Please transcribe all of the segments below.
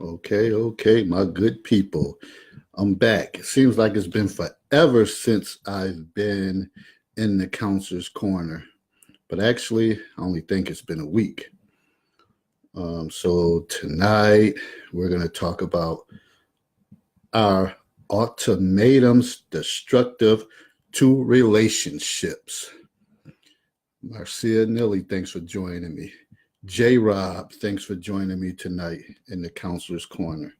Okay, my good people. I'm back. It seems like it's been forever since I've been in the counselor's corner, but actually, I only think it's been a week. So tonight, we're going to talk about our ultimatums destructive to relationships. Marcia Nilly, thanks for joining me. J Rob, thanks for joining me tonight in the counselor's corner.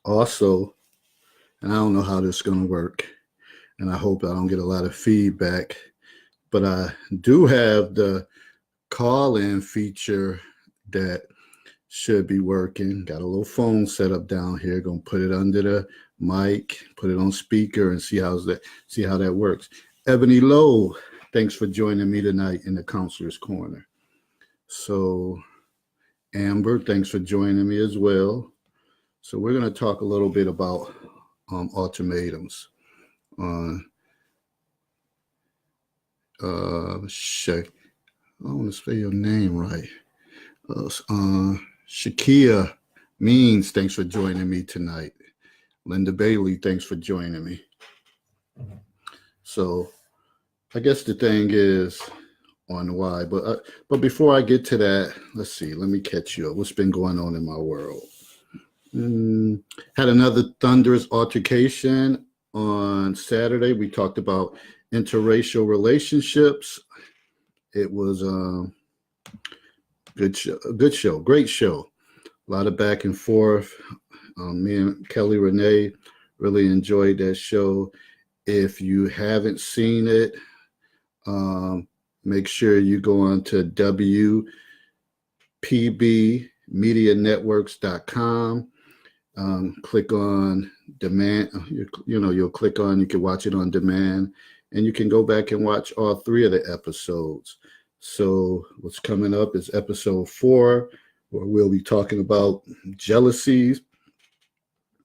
Also, and I don't know how this is going to work, and I hope I don't get a lot of feedback, but I do have the call in feature that should be working. Got a little phone set up down here. Gonna put it under the mic, put it on speaker, and see how that works. Ebony Lowe, thanks for joining me tonight in the counselor's corner. So Amber, thanks for joining me as well. So we're gonna talk a little bit about ultimatums. Shake. I want to spell your name right. Shakia Means, thanks for joining me tonight. Linda Bailey, thanks for joining me. So I guess the thing is on why, but before I get to that, let's see. Let me catch you up. What's been going on in my world? Had another thunderous altercation on Saturday. We talked about interracial relationships. It was a good show, great show. A lot of back and forth. Me and Kelly Renee really enjoyed that show. If you haven't seen it, make sure you go on to WPBMediaNetworks.com. Click on demand. You'll click on, you can watch it on demand, and you can go back and watch all 3 of the episodes. So what's coming up is episode 4, where we'll be talking about jealousies.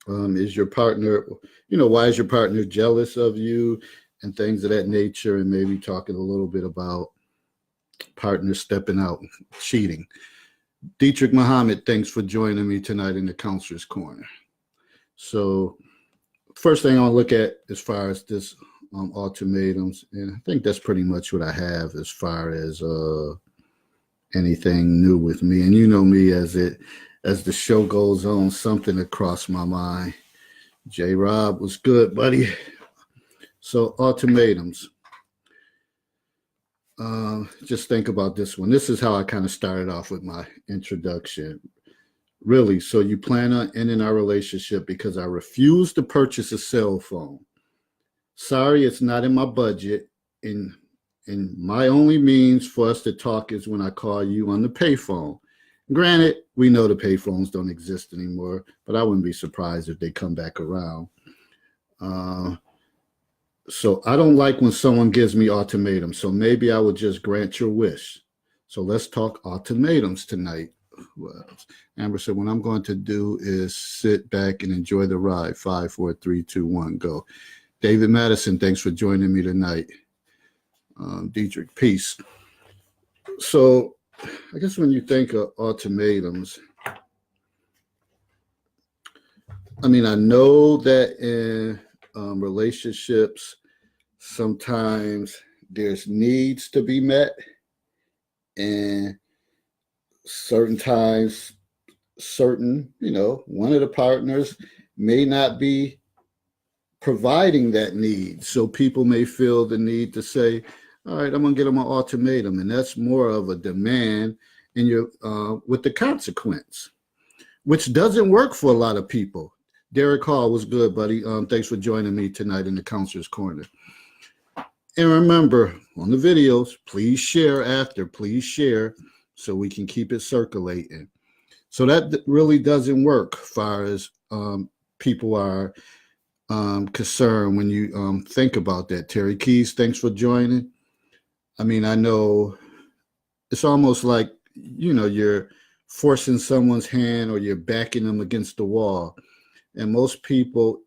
Is your partner, why is your partner jealous of you and things of that nature, and maybe talking a little bit about partners stepping out, cheating. Dietrich Muhammad, thanks for joining me tonight in the Counselor's Corner. So first thing I want to look at as far as this ultimatums, and I think that's pretty much what I have as far as anything new with me. And you know me, as the show goes on, something that crossed my mind. J Rob was good, buddy. So ultimatums. Just think about this one. This is how I kind of started off with my introduction. Really, so you plan on ending our relationship because I refuse to purchase a cell phone. Sorry, it's not in my budget. And my only means for us to talk is when I call you on the payphone. Granted, we know the payphones don't exist anymore, but I wouldn't be surprised if they come back around. So I don't like when someone gives me ultimatums. So maybe I would just grant your wish. So let's talk ultimatums tonight. Well, Amber said, what I'm going to do is sit back and enjoy the ride. 5, 4, 3, 2, 1, go. David Madison, thanks for joining me tonight. Dietrich, peace. So I guess when you think of ultimatums, I mean, I know that in relationships, sometimes there's needs to be met, and certain times, one of the partners may not be providing that need. So people may feel the need to say, all right, I'm going to get them an ultimatum. And that's more of a demand in your with the consequence, which doesn't work for a lot of people. Derek Hall was good, buddy. Thanks for joining me tonight in the Counselor's Corner. And remember, on the videos, please share so we can keep it circulating. So that really doesn't work as far as people are concerned when you think about that. Terry Keys, thanks for joining. I mean, I know it's almost like, you're forcing someone's hand or you're backing them against the wall. And most people,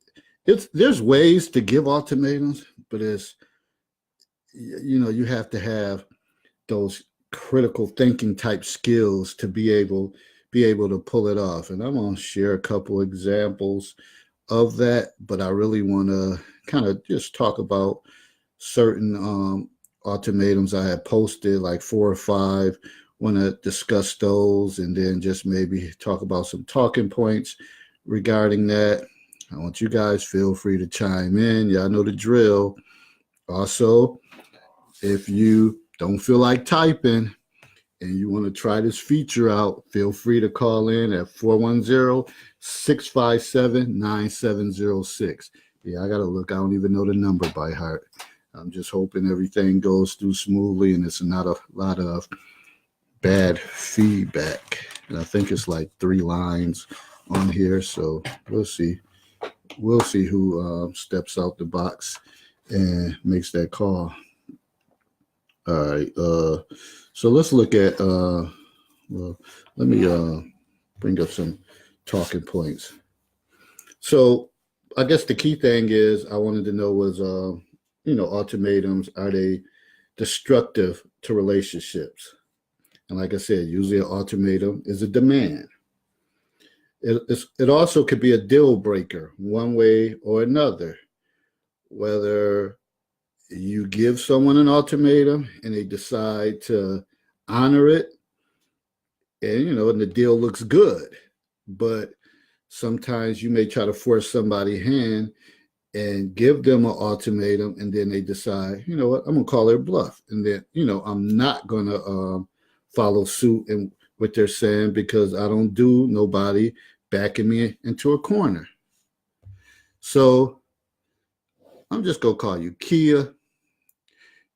there's ways to give ultimatums, but you have to have those critical thinking type skills to be able, be able to pull it off. And I'm going to share a couple examples of that, but I really want to kind of just talk about certain ultimatums I had posted, like 4 or 5. Want to discuss those and then just maybe talk about some talking points regarding that. I want you guys feel free to chime in. Y'all know the drill. Also, if you don't feel like typing and you want to try this feature out, feel free to call in at 410-657-9706. Yeah, I got to look. I don't even know the number by heart. I'm just hoping everything goes through smoothly and it's not a lot of bad feedback. And I think it's like 3 lines on here. So we'll see. We'll see who steps out the box and makes that call. All right. So let's look at, well, let me bring up some talking points. So I guess the key thing is I wanted to know was, ultimatums, are they destructive to relationships? And like I said, usually an ultimatum is a demand. It also could be a deal breaker one way or another, whether you give someone an ultimatum and they decide to honor it and the deal looks good, but sometimes you may try to force somebody's hand and give them an ultimatum and then they decide, you know what, I'm going to call their bluff. And then, I'm not going to follow suit in what they're saying because I don't do nobody backing me into a corner. So I'm just going to call you Kia.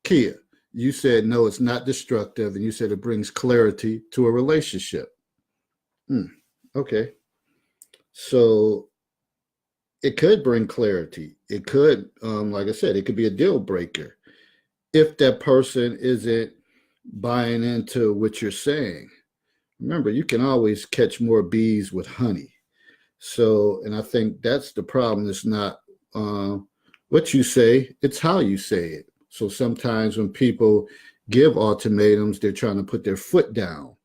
Kia, you said, no, it's not destructive. And you said it brings clarity to a relationship. Okay. So it could bring clarity. It could, like I said, it could be a deal breaker if that person isn't buying into what you're saying. Remember, you can always catch more bees with honey. So, and I think that's the problem. It's not what you say, it's how you say it. So sometimes when people give ultimatums, they're trying to put their foot down.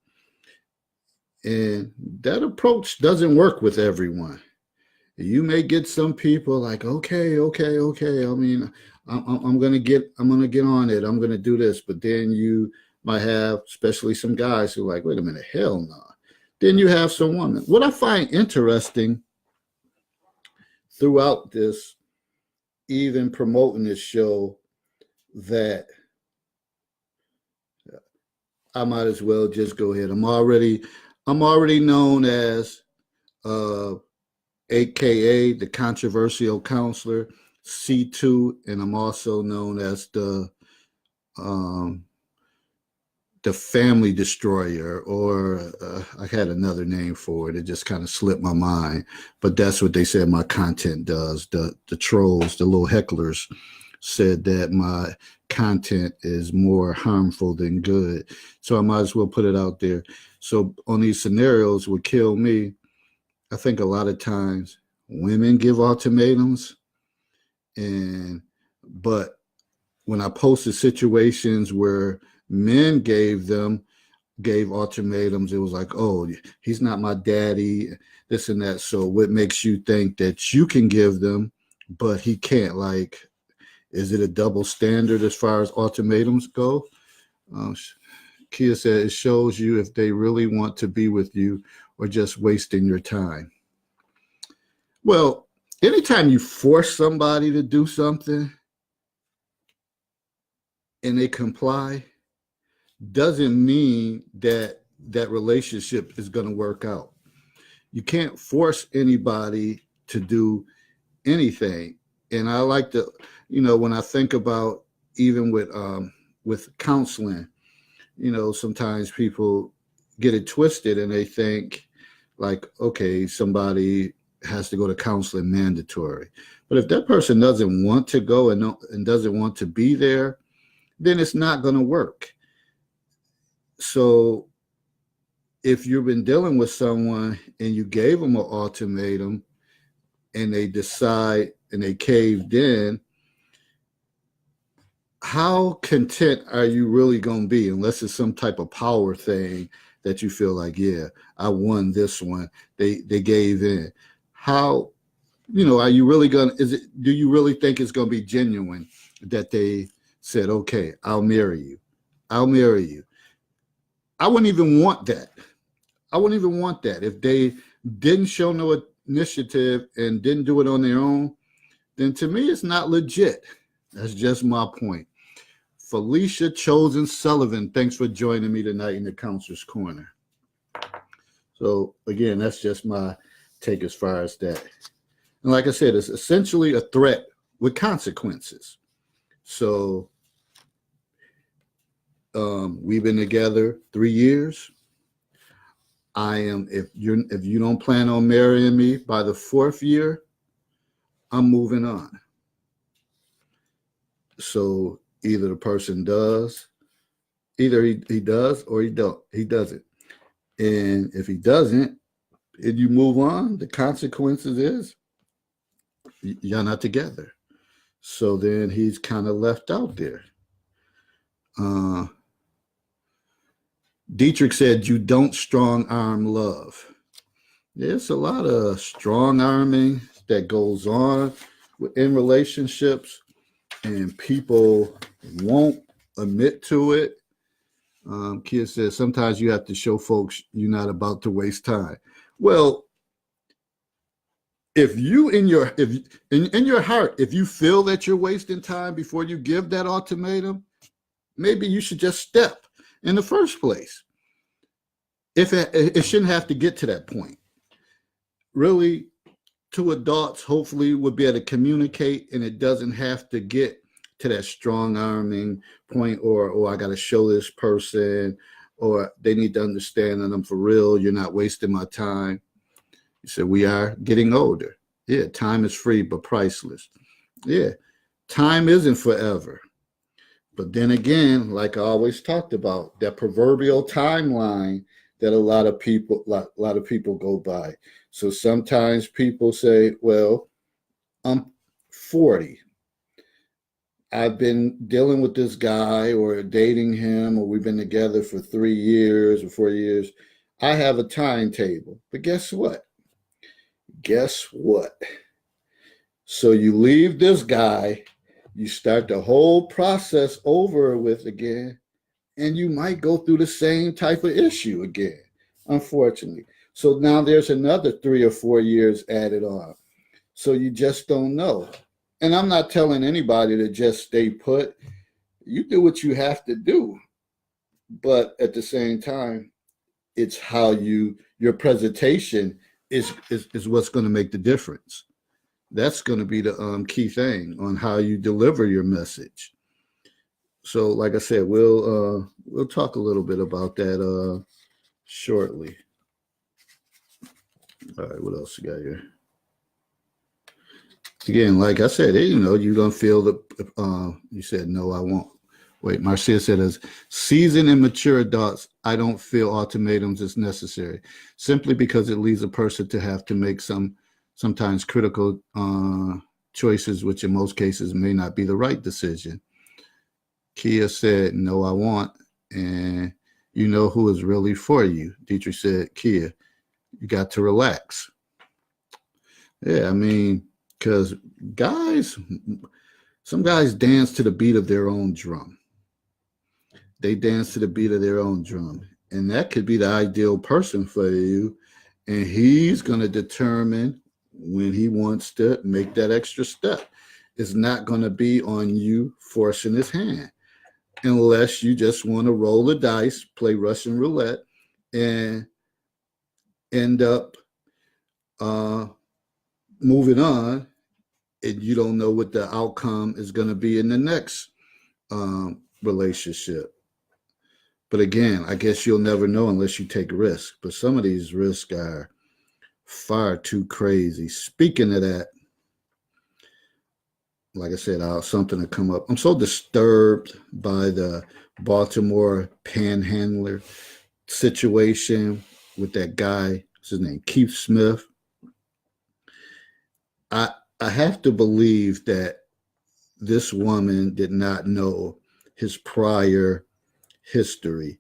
And that approach doesn't work with everyone. You may get some people like, okay. I mean, I'm gonna get on it. I'm gonna do this, but then you might have, especially some guys who are like, wait a minute, hell no. Then you have some women. What I find interesting throughout this, even promoting this show, that I might as well just go ahead. I'm already known as AKA the controversial counselor, C2, and I'm also known as the family destroyer, or I had another name for it. It just kind of slipped my mind, but that's what they said my content does. The trolls, the little hecklers, said that my content is more harmful than good. So I might as well put it out there. So on these scenarios would kill me. I think a lot of times women give ultimatums, but when I posted situations where men gave ultimatums, it was like, oh, he's not my daddy, this and that. So what makes you think that you can give them, but he can't? Like, is it a double standard as far as ultimatums go? Kia said it shows you if they really want to be with you or just wasting your time. Well, anytime you force somebody to do something and they comply, doesn't mean that that relationship is going to work out. You can't force anybody to do anything. And I like to, when I think about even with counseling, sometimes people get it twisted and they think like, okay, somebody has to go to counseling mandatory. But if that person doesn't want to go and doesn't want to be there, then it's not going to work. So if you've been dealing with someone and you gave them an ultimatum and they decide and they caved in, how content are you really going to be, unless it's some type of power thing that you feel like, yeah, I won this one. They gave in. How, are you really do you really think it's gonna be genuine that they said, okay, I'll marry you. I'll marry you. I wouldn't even want that. I wouldn't even want that. If they didn't show no initiative and didn't do it on their own, then to me it's not legit. That's just my point. Felicia Chosen Sullivan, thanks for joining me tonight in the Counselor's Corner. So again, that's just my take as far as that. And like I said, it's essentially a threat with consequences. So we've been together 3 years. If you don't plan on marrying me by the 4th year, I'm moving on. So either the person does, either he does or he doesn't. And if he doesn't, and you move on, the consequences is you're not together. So then he's kind of left out there. Dietrich said, you don't strong arm love. There's a lot of strong arming that goes on in relationships, and people won't admit to it. Kia says, sometimes you have to show folks you're not about to waste time. Well, if you in your heart, if you feel that you're wasting time before you give that ultimatum, maybe you should just step in the first place. If it shouldn't have to get to that point. Really, two adults hopefully would be able to communicate, and it doesn't have to get to that strong arming point, or I got to show this person, or they need to understand that I'm for real. You're not wasting my time. You said we are getting older. Yeah, time is free but priceless. Yeah, time isn't forever. But then again, like I always talked about, that proverbial timeline that a lot of people go by. So sometimes people say, well, I'm 40. I've been dealing with this guy or dating him, or we've been together for 3 years or 4 years. I have a timetable. But guess what? So you leave this guy, you start the whole process over with again, and you might go through the same type of issue again, unfortunately. So now there's another 3 or 4 years added on. So you just don't know. And I'm not telling anybody to just stay put. You do what you have to do. But at the same time, it's how your presentation is what's going to make the difference. That's going to be the key thing on how you deliver your message. So, like I said, we'll talk a little bit about that shortly. All right, what else you got here? Again, like I said, you're going to feel you said, no, I won't. Wait, Marcia said, as seasoned and mature adults, I don't feel ultimatums is necessary, simply because it leaves a person to have to make sometimes critical choices, which in most cases may not be the right decision. Kia said, no, I won't. And you know who is really for you. Dietrich said, Kia, you got to relax. Yeah, I mean, because some guys dance to the beat of their own drum. They dance to the beat of their own drum. And that could be the ideal person for you. And he's going to determine when he wants to make that extra step. It's not going to be on you forcing his hand, unless you just want to roll the dice, play Russian roulette, and end up moving on, and you don't know what the outcome is going to be in the next relationship. But again, I guess you'll never know unless you take risks. But some of these risks are far too crazy. Speaking of that, like I said, something to come up. I'm so disturbed by the Baltimore panhandler situation with that guy. What's his name? Keith Smith. I have to believe that this woman did not know his prior history.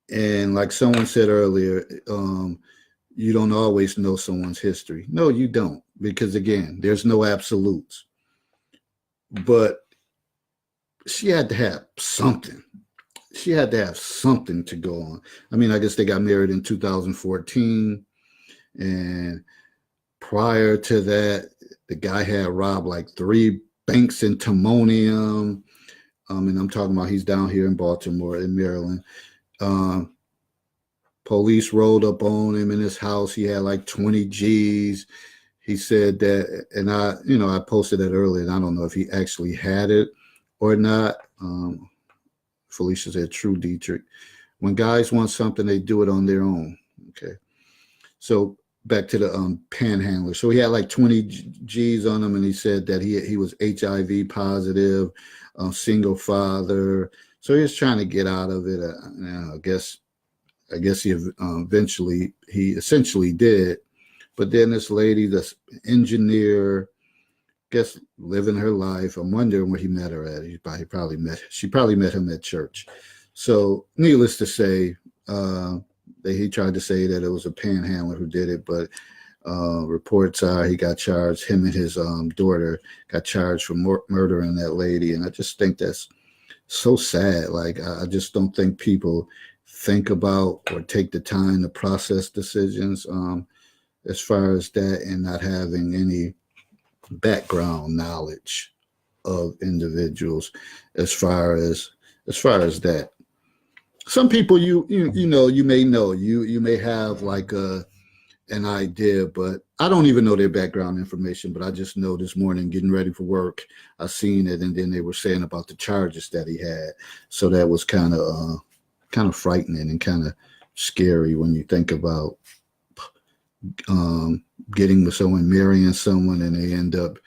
And like someone said earlier, you don't always know someone's history. No, you don't, because again, there's no absolutes. But she had to have something. She had to have something to go on. I mean, I guess they got married in 2014, and prior to that, the guy had robbed like 3 banks in Timonium. And I'm talking about he's down here in Baltimore, in Maryland. Um, Police rolled up on him in his house. He had like 20 G's. He said that, and I posted that earlier, and I don't know if he actually had it or not. Felicia said, "True, Dietrich. When guys want something, they do it on their own." Okay, so back to the panhandler. So he had like 20 G's on him, and he said that he was HIV positive, single father. So he was trying to get out of it. I guess he essentially did. But then this lady, this engineer, guess living her life. I'm wondering where he met her at. She probably met him at church. So needless to say, he tried to say that it was a panhandler who did it, but reports are he got charged. Him and his daughter got charged for murdering that lady, and I just think that's so sad. Like I just don't think people think about or take the time to process decisions as far as that, and not having any background knowledge of individuals as far as that. Some people you may know, you may have like an idea, but I don't even know their background information. But I just know this morning getting ready for work, I seen it, and then they were saying about the charges that he had. So that was kind of frightening and kind of scary when you think about getting with someone, marrying someone, and they end up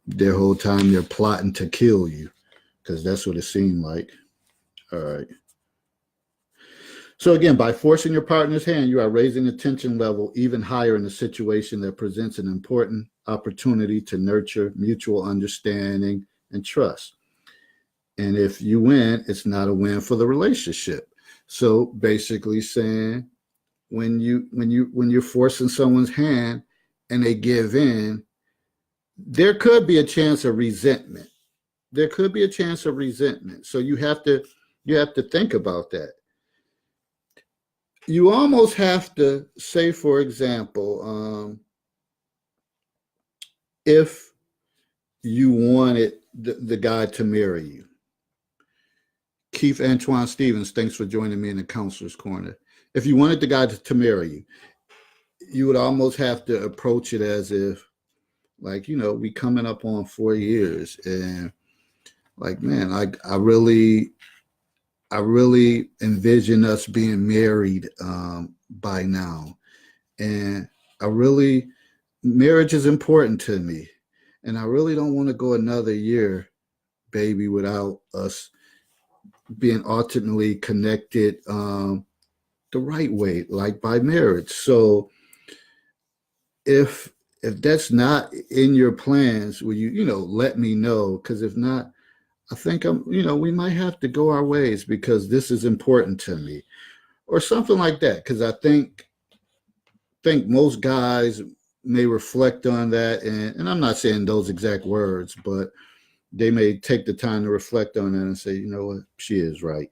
their whole time they're plotting to kill you, because that's what it seemed like. All right. So again, by forcing your partner's hand, you are raising the tension level even higher in a situation that presents an important opportunity to nurture mutual understanding and trust. And if you win, it's not a win for the relationship. So basically saying when you're forcing someone's hand and they give in, there could be a chance of resentment. There could be a chance of resentment. So you have to think about that. You almost have to say, for example, if you wanted the guy to marry you. Keith Antoine Stevens, thanks for joining me in the Counselor's Corner. If you wanted the guy to marry you, you would almost have to approach it as if, like, we coming up on 4 years, and like, man, I really envision us being married by now. And marriage is important to me. And I really don't want to go another year, baby, without us being ultimately connected the right way, like by marriage. So if that's not in your plans, will you let me know? Because if not, I think we might have to go our ways, because this is important to me, or something like that. Because I think most guys may reflect on that, and I'm not saying those exact words, but they may take the time to reflect on that and say, you know what, she is right.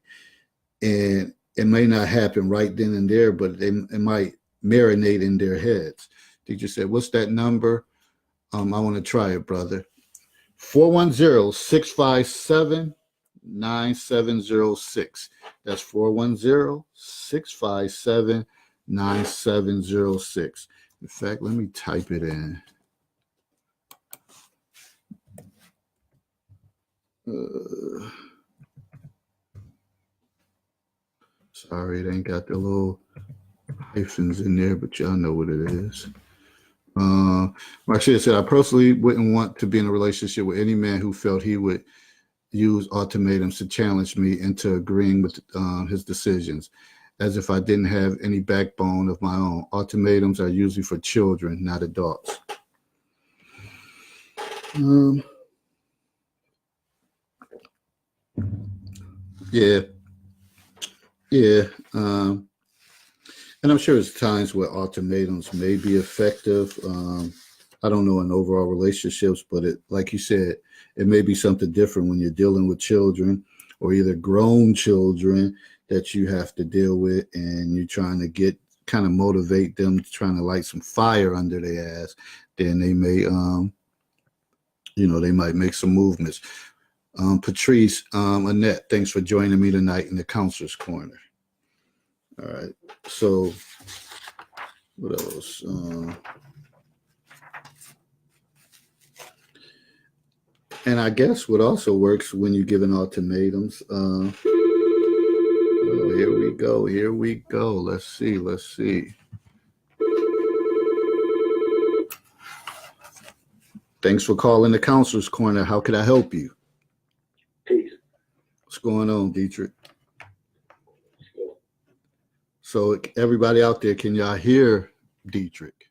And it may not happen right then and there, but it might marinate in their heads. Teacher said, what's that number? I want to try it, brother. 410-657-9706. That's 410-657-9706. In fact, let me type it in. Sorry, it ain't got the little hyphens in there, but y'all know what it is. Marcia said, I personally wouldn't want to be in a relationship with any man who felt he would use ultimatums to challenge me into agreeing with his decisions, as if I didn't have any backbone of my own. Ultimatums are usually for children, not adults. Yeah. Yeah. And I'm sure there's times where ultimatums may be effective. I don't know in overall relationships, but it, like you said, it may be something different when you're dealing with children or either grown children that you have to deal with, and you're trying to get kind of motivate them, trying to light some fire under their ass. Then they may, they might make some movements. Patrice, Annette, thanks for joining me tonight in the counselor's corner. All right. So what else? And I guess what also works when you're giving ultimatums. Oh, here we go. Here we go. Let's see. Let's see. Thanks for calling the counselor's corner. How can I help you? Peace. What's going on, Dietrich? So everybody out there, can y'all hear Dietrich?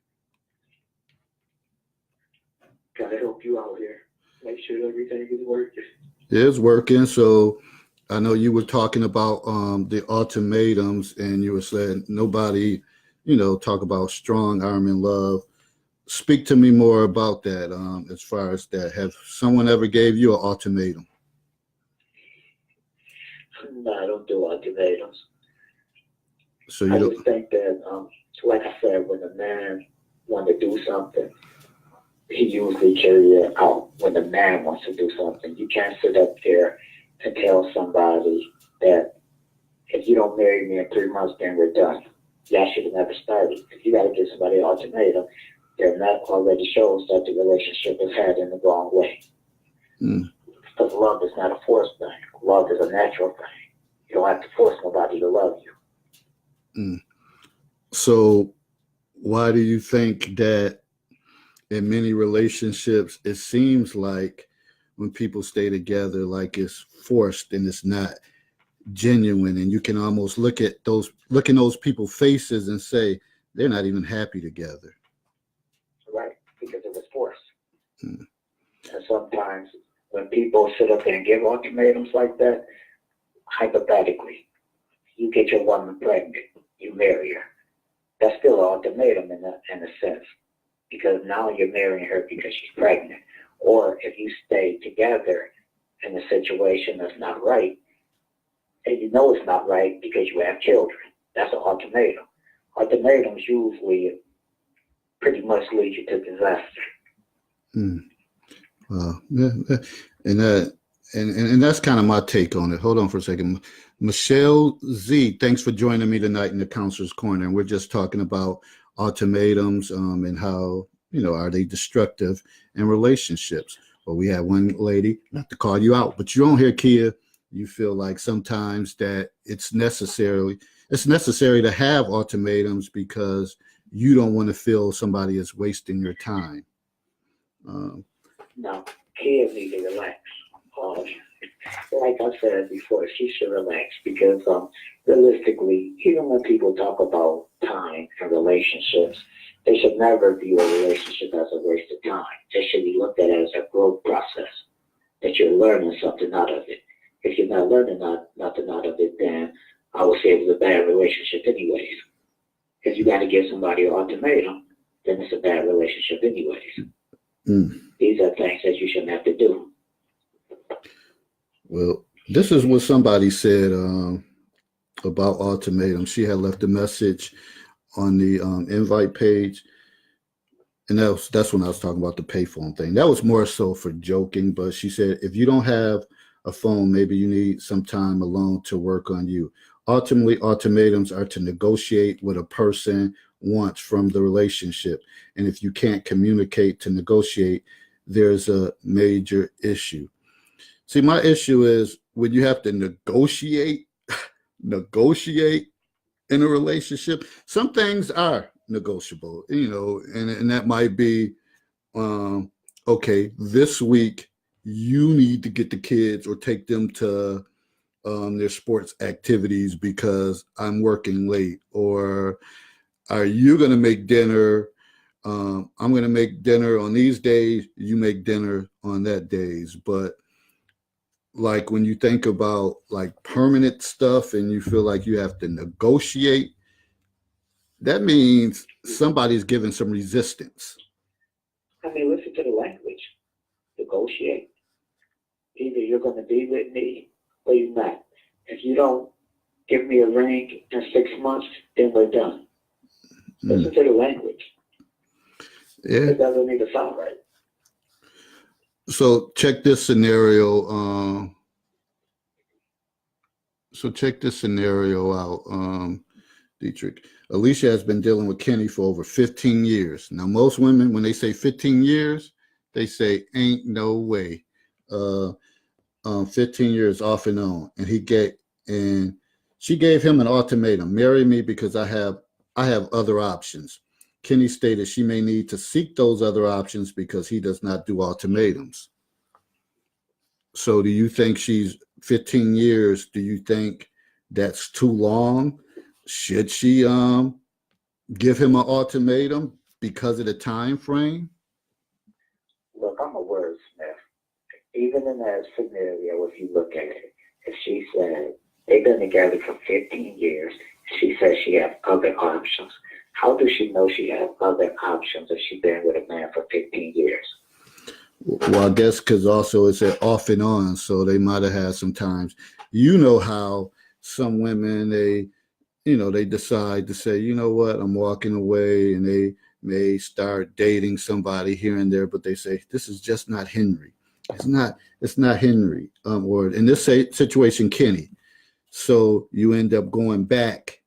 Gotta help you out here. Make sure everything is working. It's working. So I know you were talking about the ultimatums, and you were saying nobody, talk about strong arm and love. Speak to me more about that. As far as that, have someone ever gave you an ultimatum? No, I don't do ultimatums. So I you don't. just think that, like I said, when a man wants to do something, he usually carry it out when the man wants to do something. You can't sit up there and tell somebody that if you don't marry me in 3 months, then we're done. Y'all should have never started. If you got to give somebody an ultimatum, then that already shows that the relationship is headed in the wrong way. Mm. Because love is not a forced thing. Love is a natural thing. You don't have to force nobody to love you. Mm. So why do you think that in many relationships it seems like when people stay together, like it's forced and it's not genuine, and you can almost look in those people's faces and say they're not even happy together? Right? Because it was forced. Mm. And sometimes when people sit up there and give ultimatums like that, hypothetically, you get your woman pregnant, you marry her. That's still an ultimatum in a sense, because now you're marrying her because she's pregnant. Or if you stay together in a situation that's not right, and you know it's not right because you have children, that's an ultimatum. Ultimatums usually pretty much lead you to disaster. Mm. Yeah, and that and that's kind of my take on it. Hold on for a second. Michelle Z, thanks for joining me tonight in the counselor's corner. And we're just talking about ultimatums, and how, are they destructive in relationships? Well, we have one lady, not to call you out, but you don't hear Kia. You feel like sometimes that it's necessary to have ultimatums because you don't want to feel somebody is wasting your time. Um, Now, kids need to relax. Um, like I said before, she should relax because realistically, even when people talk about time and relationships, they should never view a relationship as a waste of time. They should be looked at as a growth process, that you're learning something out of it. If you're not learning nothing out of it, then I would say it was a bad relationship anyways. If you got to give somebody an ultimatum, then it's a bad relationship anyways. mm. These are things that you shouldn't have to do. Well, this is what somebody said about ultimatum. She had left a message on the invite page, and that's when I was talking about the payphone thing. That was more so for joking, but she said if you don't have a phone, maybe you need some time alone to work on you. Ultimately, ultimatums are to negotiate what a person wants from the relationship, and if you can't communicate to negotiate, there's a major issue. See, my issue is when you have to negotiate in a relationship. Some things are negotiable, and that might be, um, okay, this week you need to get the kids or take them to their sports activities because I'm working late, or are you going to make dinner? I'm going to make dinner on these days. You make dinner on that days, but like when you think about like permanent stuff and you feel like you have to negotiate, that means somebody's giving some resistance. I mean, listen to the language. Negotiate. Either you're going to be with me or you're not. If you don't give me a ring in 6 months, then we're done. Listen to the language. Yeah. It doesn't need to sound right. So check this scenario. Check this scenario out, Dietrich. Alicia has been dealing with Kenny for over 15 years. Now, most women, when they say 15 years, they say, ain't no way. 15 years off and on. And she gave him an ultimatum: marry me because I have other options. Kenny stated she may need to seek those other options because he does not do ultimatums. So do you think she's 15 years? Do you think that's too long? Should she give him an ultimatum because of the time frame? Look, I'm a wordsmith. Even in that scenario, if you look at it, if she said they've been together for 15 years, she says she has other options. How does she know she has other options if she's been with a man for 15 years? Well, I guess because also it's an off and on, so they might have had some times. You know how some women, they decide to say, you know what, I'm walking away, and they may start dating somebody here and there, but they say this is just not Henry. It's not Henry. Or in this situation, Kenny. So you end up going back,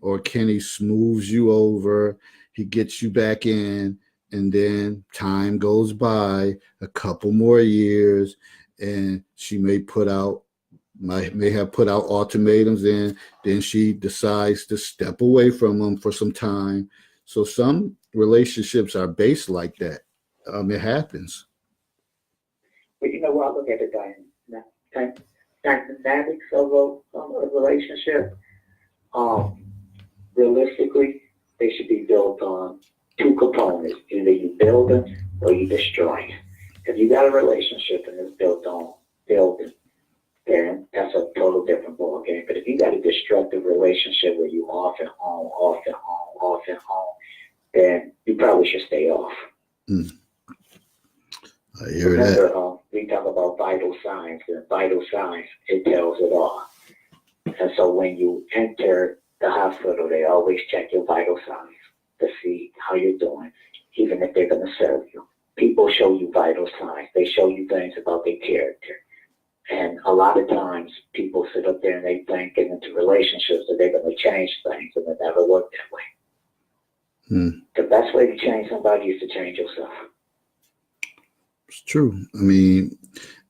or Kenny smooths you over, he gets you back in, and then time goes by, a couple more years, and she may have put out ultimatums, and then she decides to step away from him for some time. So some relationships are based like that. It happens. But you know what? I look at the dynamics of a relationship. Um, Realistically, they should be built on two components: either you build them or you destroy them. If you got a relationship and it's built on building, then that's a total different ball game. But if you got a destructive relationship where you off and on, off and on, off and on, then you probably should stay off. Mm, I hear Remember, that. we talk about vital signs, and vital signs, it tells it all. And so when you enter the hospital, they always check your vital signs to see how you're doing, even if they're going to serve you. People show you vital signs. They show you things about their character. And a lot of times people sit up there and they think get into relationships that they're going to change things, and it never worked that way. The best way to change somebody is to change yourself. It's true. I mean,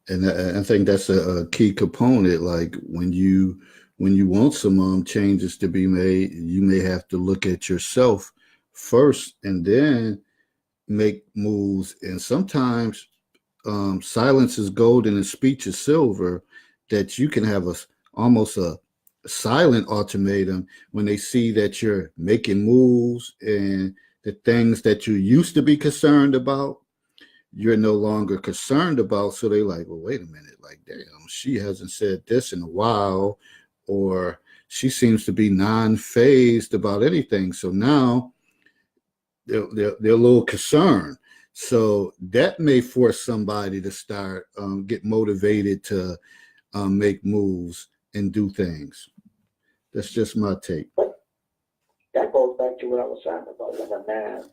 and I think that's a key component. Like when you want some changes to be made, you may have to look at yourself first and then make moves. And sometimes silence is golden and speech is silver. That you can have almost a silent ultimatum when they see that you're making moves, and the things that you used to be concerned about, you're no longer concerned about. So they like, well, wait a minute, like, damn, she hasn't said this in a while, or she seems to be non-phased about anything. So now they're a little concerned. So that may force somebody to start get motivated to make moves and do things. That's just my take. But that goes back to what I was saying about when a man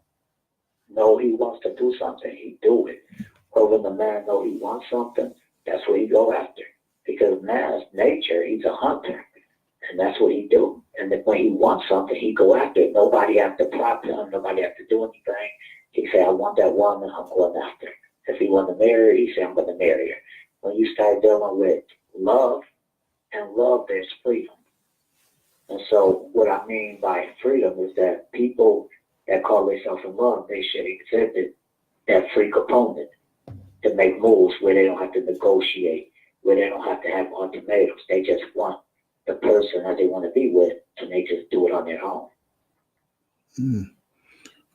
know he wants to do something, he do it. Or when the man know he wants something, that's what he go after. Because man's nature, he's a hunter, and that's what he do. And then when he wants something, he go after it. Nobody have to prop him. Nobody have to do anything. He say, I want that woman, I'm going after her. If he want to marry her, he say, I'm going to marry her. When you start dealing with love, and love, there's freedom. And so what I mean by freedom is that people that call themselves in love, they should exhibit that free component to make moves where they don't have to negotiate, where they don't have to have ultimatums. They just want the person that they want to be with, and they just do it on their own.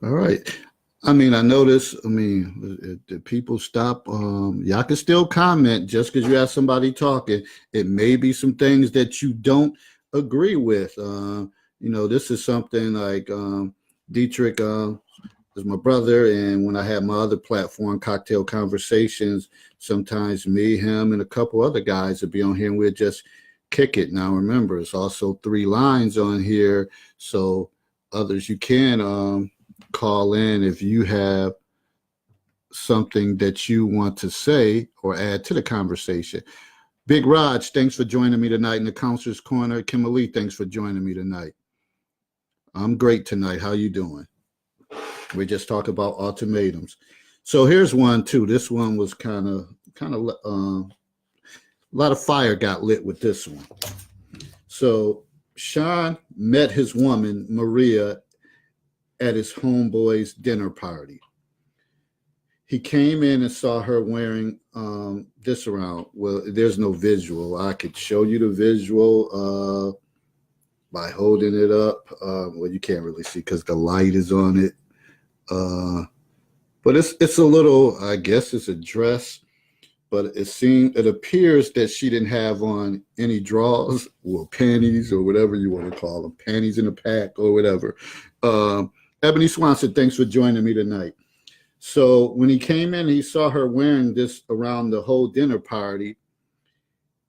All right. I mean, I notice. I mean, the people stop. Y'all can still comment just because you have somebody talking. It may be some things that you don't agree with. This is something like Dietrich is my brother, and when I have my other platform, Cocktail Conversations, sometimes me, him, and a couple other guys would be on here, and we'd just kick it. Now, remember, it's also 3 lines on here, so others you can call in if you have something that you want to say or add to the conversation. Big Raj, thanks for joining me tonight in the Counselor's Corner. Kimberly, thanks for joining me tonight. I'm great tonight. How you doing? We just talked about ultimatums. So here's one too. This one was kind of a lot of fire got lit with this one. So Sean met his woman Maria at his homeboy's dinner party. He came in and saw her wearing this around. Well, there's no visual. I could show you the visual by holding it up. Well, you can't really see because the light is on it. But it's a little. I guess it's a dress, but it appears that she didn't have on any drawers or panties or whatever you want to call them, panties in a pack or whatever. Ebony Swanson, thanks for joining me tonight. So when he came in, he saw her wearing this around the whole dinner party.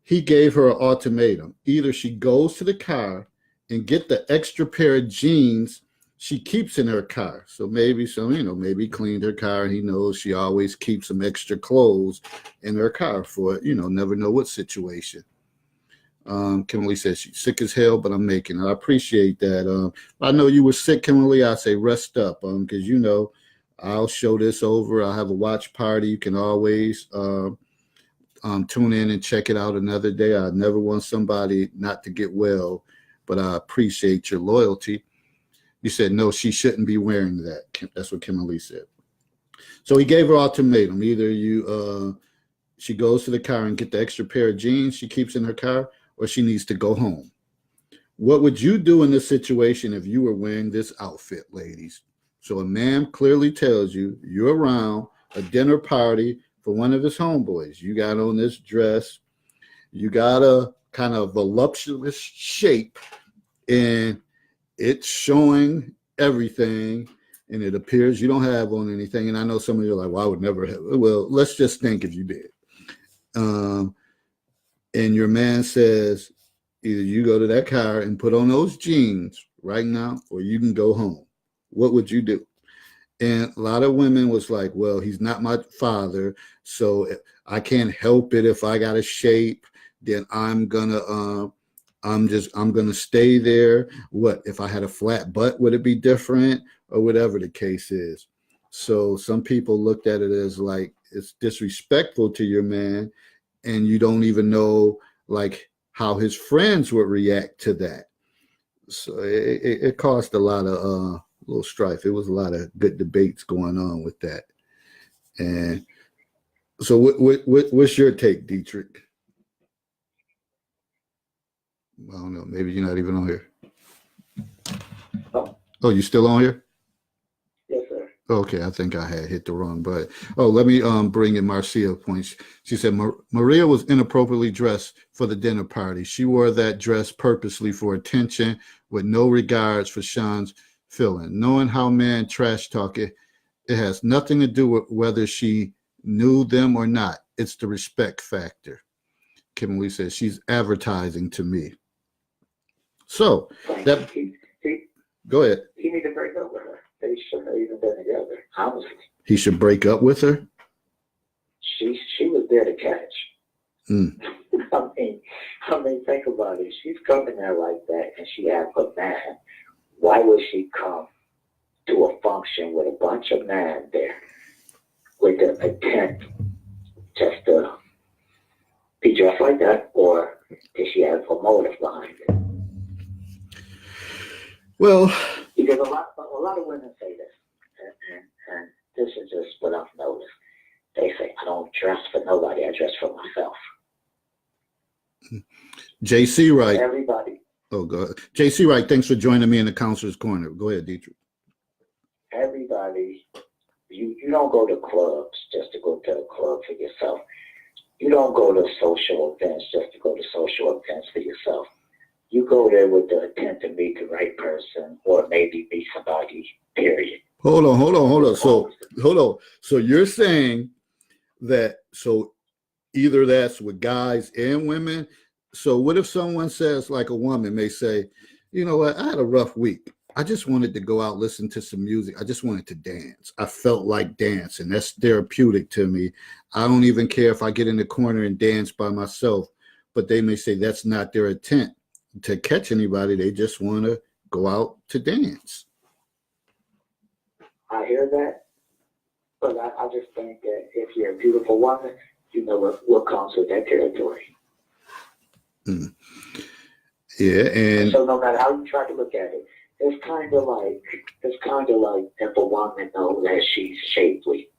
He gave her an ultimatum. Either she goes to the car and get the extra pair of jeans she keeps in her car. So maybe maybe cleaned her car. He knows she always keeps some extra clothes in her car for, never know what situation. Kimberly says she's sick as hell, but I'm making it. I appreciate that. I know you were sick, Kimberly. I say rest up, because I'll show this over. I'll have a watch party. You can always tune in and check it out another day. I never want somebody not to get well, but I appreciate your loyalty. You said, no, she shouldn't be wearing that. That's what Kimberly said. So he gave her ultimatum. Either she goes to the car and get the extra pair of jeans she keeps in her car, or she needs to go home. What would you do in this situation if you were wearing this outfit, ladies? So a man clearly tells you you're around a dinner party for one of his homeboys. You got on this dress. You got a kind of voluptuous shape, and it's showing everything, and it appears you don't have on anything. And I know some of you are like, well, I would never have. Well, let's just think if you did. And your man says, either you go to that car and put on those jeans right now, or you can go home. What would you do? And a lot of women was like, well, he's not my father, so I can't help it. If I got a shape, then I'm gonna stay there. What if I had a flat butt? Would it be different, or whatever the case is? So some people looked at it as like it's disrespectful to your man, and you don't even know like how his friends would react to that. So it caused a lot of little strife. It was a lot of good debates going on with that. And so what's your take, Dietrich? I don't know. Maybe you're not even on here. Oh, you still on here? Yes, sir. Okay, I think I had hit the wrong button. Oh, let me bring in Marcia points. She said Maria was inappropriately dressed for the dinner party. She wore that dress purposely for attention with no regards for Sean's feeling. Knowing how men trash talk it has nothing to do with whether she knew them or not. It's the respect factor. Kimberly says she's advertising to me. So that go ahead. He need to break up with her. They shouldn't have even been together. Honestly. He should break up with her? She was there to catch. Mm. I mean, think about it. She's coming there like that, and she has a man. Why would she come to a function with a bunch of men there with the intent just to be dressed like that, or did she have a motive behind it? Well, because a lot of women say this, and this is just what I've noticed. They say, I don't dress for nobody, I dress for myself. JC Wright. Everybody. Oh, go ahead. JC Wright, thanks for joining me in the Counselor's Corner. Go ahead, Dietrich. Everybody You don't go to clubs just to go to a club for yourself. You don't go to social events just to go to social events for yourself. You go there with the intent to meet the right person or maybe meet somebody, period. Hold on. So hold on. So you're saying that either that's with guys and women. So what if someone says, like a woman may say, you know what, I had a rough week. I just wanted to go out, listen to some music. I just wanted to dance. I felt like dancing. That's therapeutic to me. I don't even care if I get in the corner and dance by myself. But they may say that's not their intent to catch anybody. They just want to go out to dance. I hear that, but I just think that if you're a beautiful woman, you know what comes with that territory. Mm. Yeah, and so no matter how you try to look at it, it's kind of like if a woman knows that she's shapely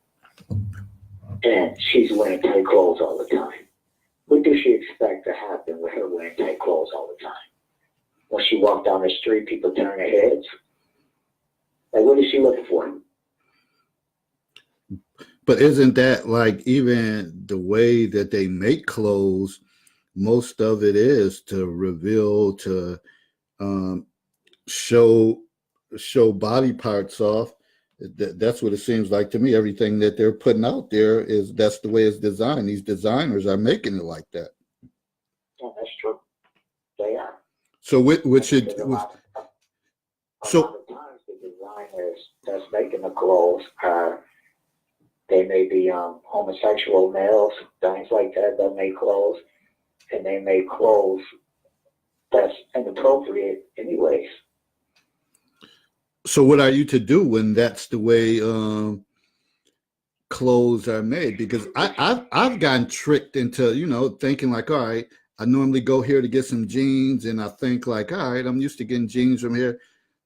and she's wearing tight clothes all the time. What does she expect to happen with her wearing tight clothes all the time? When she walks down the street, people turn their heads. Like, what is she looking for? But isn't that like even the way that they make clothes? Most of it is to reveal, to show body parts off. That's what it seems like to me. Everything that they're putting out there that's the way it's designed. These designers are making it like that. Yeah, that's true. They are. So which it a lot of times the designers that's making the clothes they may be homosexual males, things like that make clothes, and they make clothes that's inappropriate anyways. So what are you to do when that's the way clothes are made? Because I've gotten tricked into thinking like, all right, I normally go here to get some jeans, and I think like, all right, I'm used to getting jeans from here.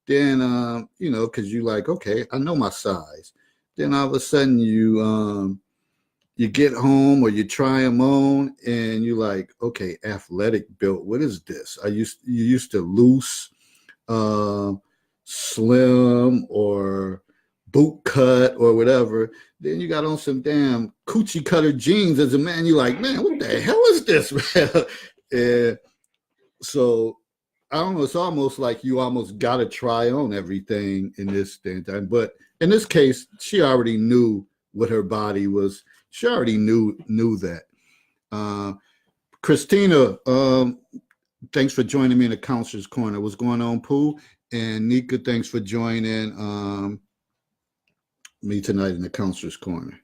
Then because you like, okay, I know my size. Then all of a sudden you get home or you try them on, and you're like, okay, athletic built. What is this? You used to loose, slim, or boot cut or whatever. Then you got on some damn coochie cutter jeans as a man. You're like, man, what the hell is this, man? And so I don't know. It's almost like you almost got to try on everything in this thing. But in this case, she already knew what her body was. She already knew that. Christina, thanks for joining me in the Counselor's Corner. What's going on, Pooh? And Nika, thanks for joining me tonight in the Counselor's Corner.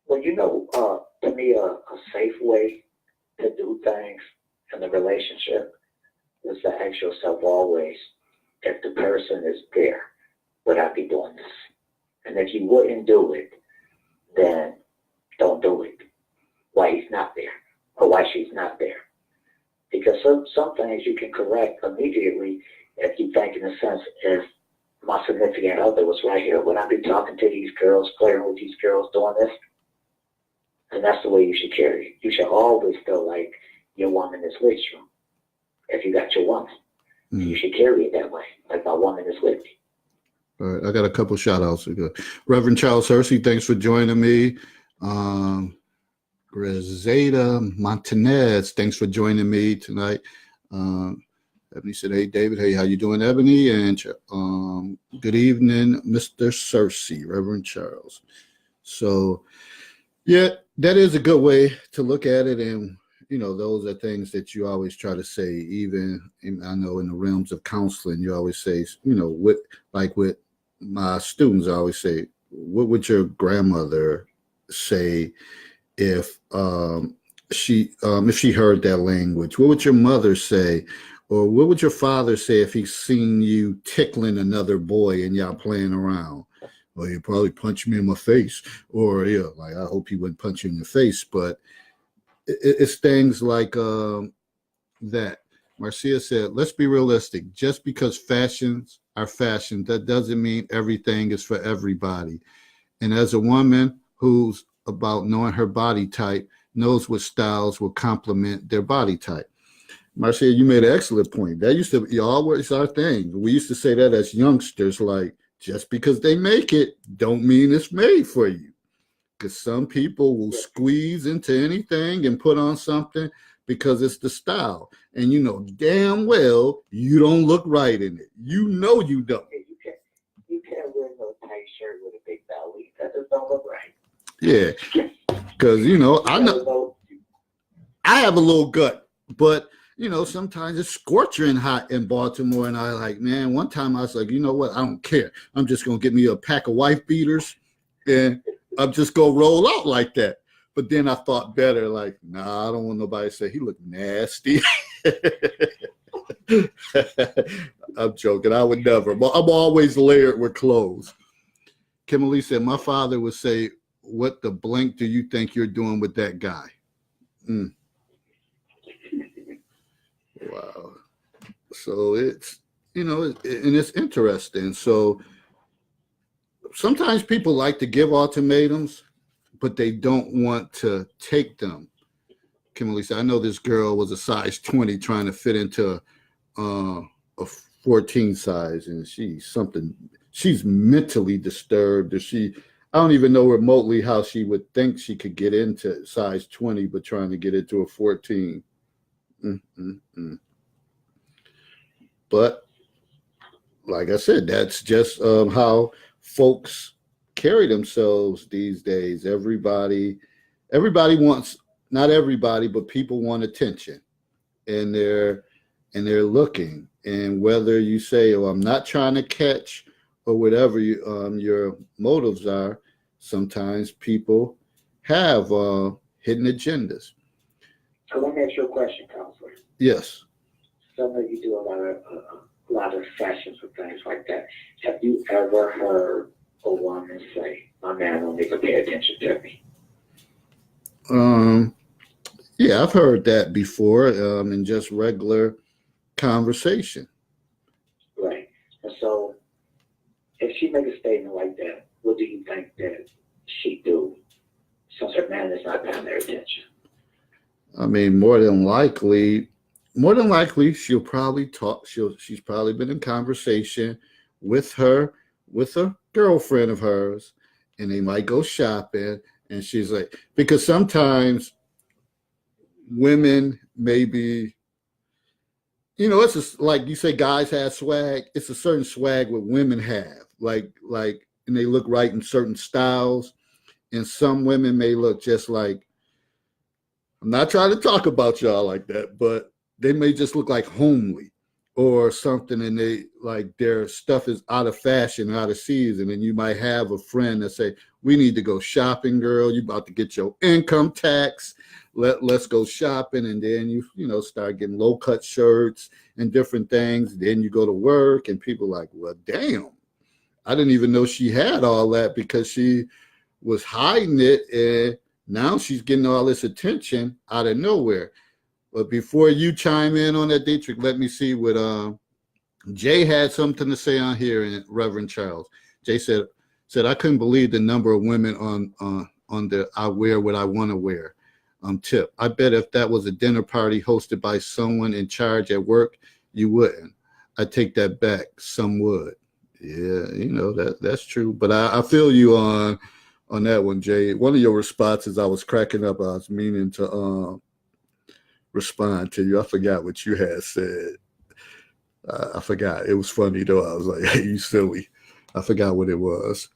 Well, to me, a safe way to do things in the relationship is to ask yourself always, if the person is there, would I be doing this? And if you wouldn't do it, then don't do it. Why he's not there or why she's not there. Because some things you can correct immediately if you think in a sense, if my significant other was right here, would I be talking to these girls, playing with these girls, doing this? And that's the way you should carry it. You should always feel like your woman is with you. If you got your woman, you should carry it that way. Like my woman is with me. All right, I got a couple shout outs. Reverend Charles Hersey, thanks for joining me. Grisada Montanez, thanks for joining me tonight. Ebony said, hey, David. Hey, how you doing, Ebony? And good evening, Mr. Cersei, Reverend Charles. So, yeah, that is a good way to look at it. And, those are things that you always try to say, even I know in the realms of counseling, you always say, with my students, I always say, what would your grandmother say if she heard that language? What would your mother say? Or what would your father say if he's seen you tickling another boy and y'all playing around? Well, he'd probably punch me in my face. Or, I hope he wouldn't punch you in the face. But it's things like that. Marcia said, let's be realistic. Just because fashions are fashion, that doesn't mean everything is for everybody. And as a woman who's about knowing her body type, knows what styles will complement their body type. Marcia, you made an excellent point. That used to be always our thing. We used to say that as youngsters, like, just because they make it don't mean it's made for you. Because some people will squeeze into anything and put on something because it's the style. And you know damn well you don't look right in it. You know you don't. You can't wear no tight shirt with a big belly. That just don't look right. Yeah. Because, you know, I know I have a little gut, but you know, sometimes it's scorching hot in Baltimore, and I like, man, one time I was like, you know what, I don't care. I'm just gonna get me a pack of wife beaters, and I'm just gonna roll out like that. But then I thought better, like, nah, I don't want nobody to say he looked nasty. I'm joking. I would never. But I'm always layered with clothes. Kimberly said, my father would say, what the blank do you think you're doing with that guy? Mm. Wow. So it's, you know, and it's interesting. So sometimes people like to give ultimatums, but they don't want to take them. Kimberly said, I know this girl was a size 20 trying to fit into a 14 size, and she's mentally disturbed, or I don't even know remotely how she would think she could get into size 20, but trying to get into a 14. Mm-mm-mm. But like I said, that's just how folks carry themselves these days. Everybody wants, not everybody, but people want attention, and they're looking. And whether you say, "Oh, I'm not trying to catch," or whatever your motives are, sometimes people have hidden agendas. So let me ask you a question, counselor. Yes. Some of you do a lot of sessions and things like that. Have you ever heard a woman say, "My man don't need to pay attention to me"? Yeah, I've heard that before in just regular conversation. Right. And so, if she make a statement like that, what do you think that she do since her man is not paying their attention? I mean, more than likely, she'll probably talk. She's probably been in conversation with a girlfriend of hers, and they might go shopping. And she's like, because sometimes women maybe, you know, it's just like you say, guys have swag. It's a certain swag what women have, and they look right in certain styles. And some women may look just like, I'm not trying to talk about y'all like that, but they may just look like homely or something, and they like their stuff is out of fashion, out of season. And you might have a friend that say, we need to go shopping, girl. You about to get your income tax. Let's go shopping. And then you know, start getting low cut shirts and different things. Then you go to work and people are like, well, damn, I didn't even know she had all that because she was hiding it. And now she's getting all this attention out of nowhere. But before you chime in on that, Dietrich, let me see what Jay had something to say on here, and Reverend Charles. Jay said I couldn't believe the number of women on the I wear what I want to wear tip. I bet if that was a dinner party hosted by someone in charge at work, you wouldn't. I take that back. Some would. Yeah, you know, that's true. But I feel you on that one, Jay. One of your responses, I was cracking up. I was meaning to respond to you. I forgot what you had said. I forgot. It was funny though. I was like, hey, you silly. I forgot what it was.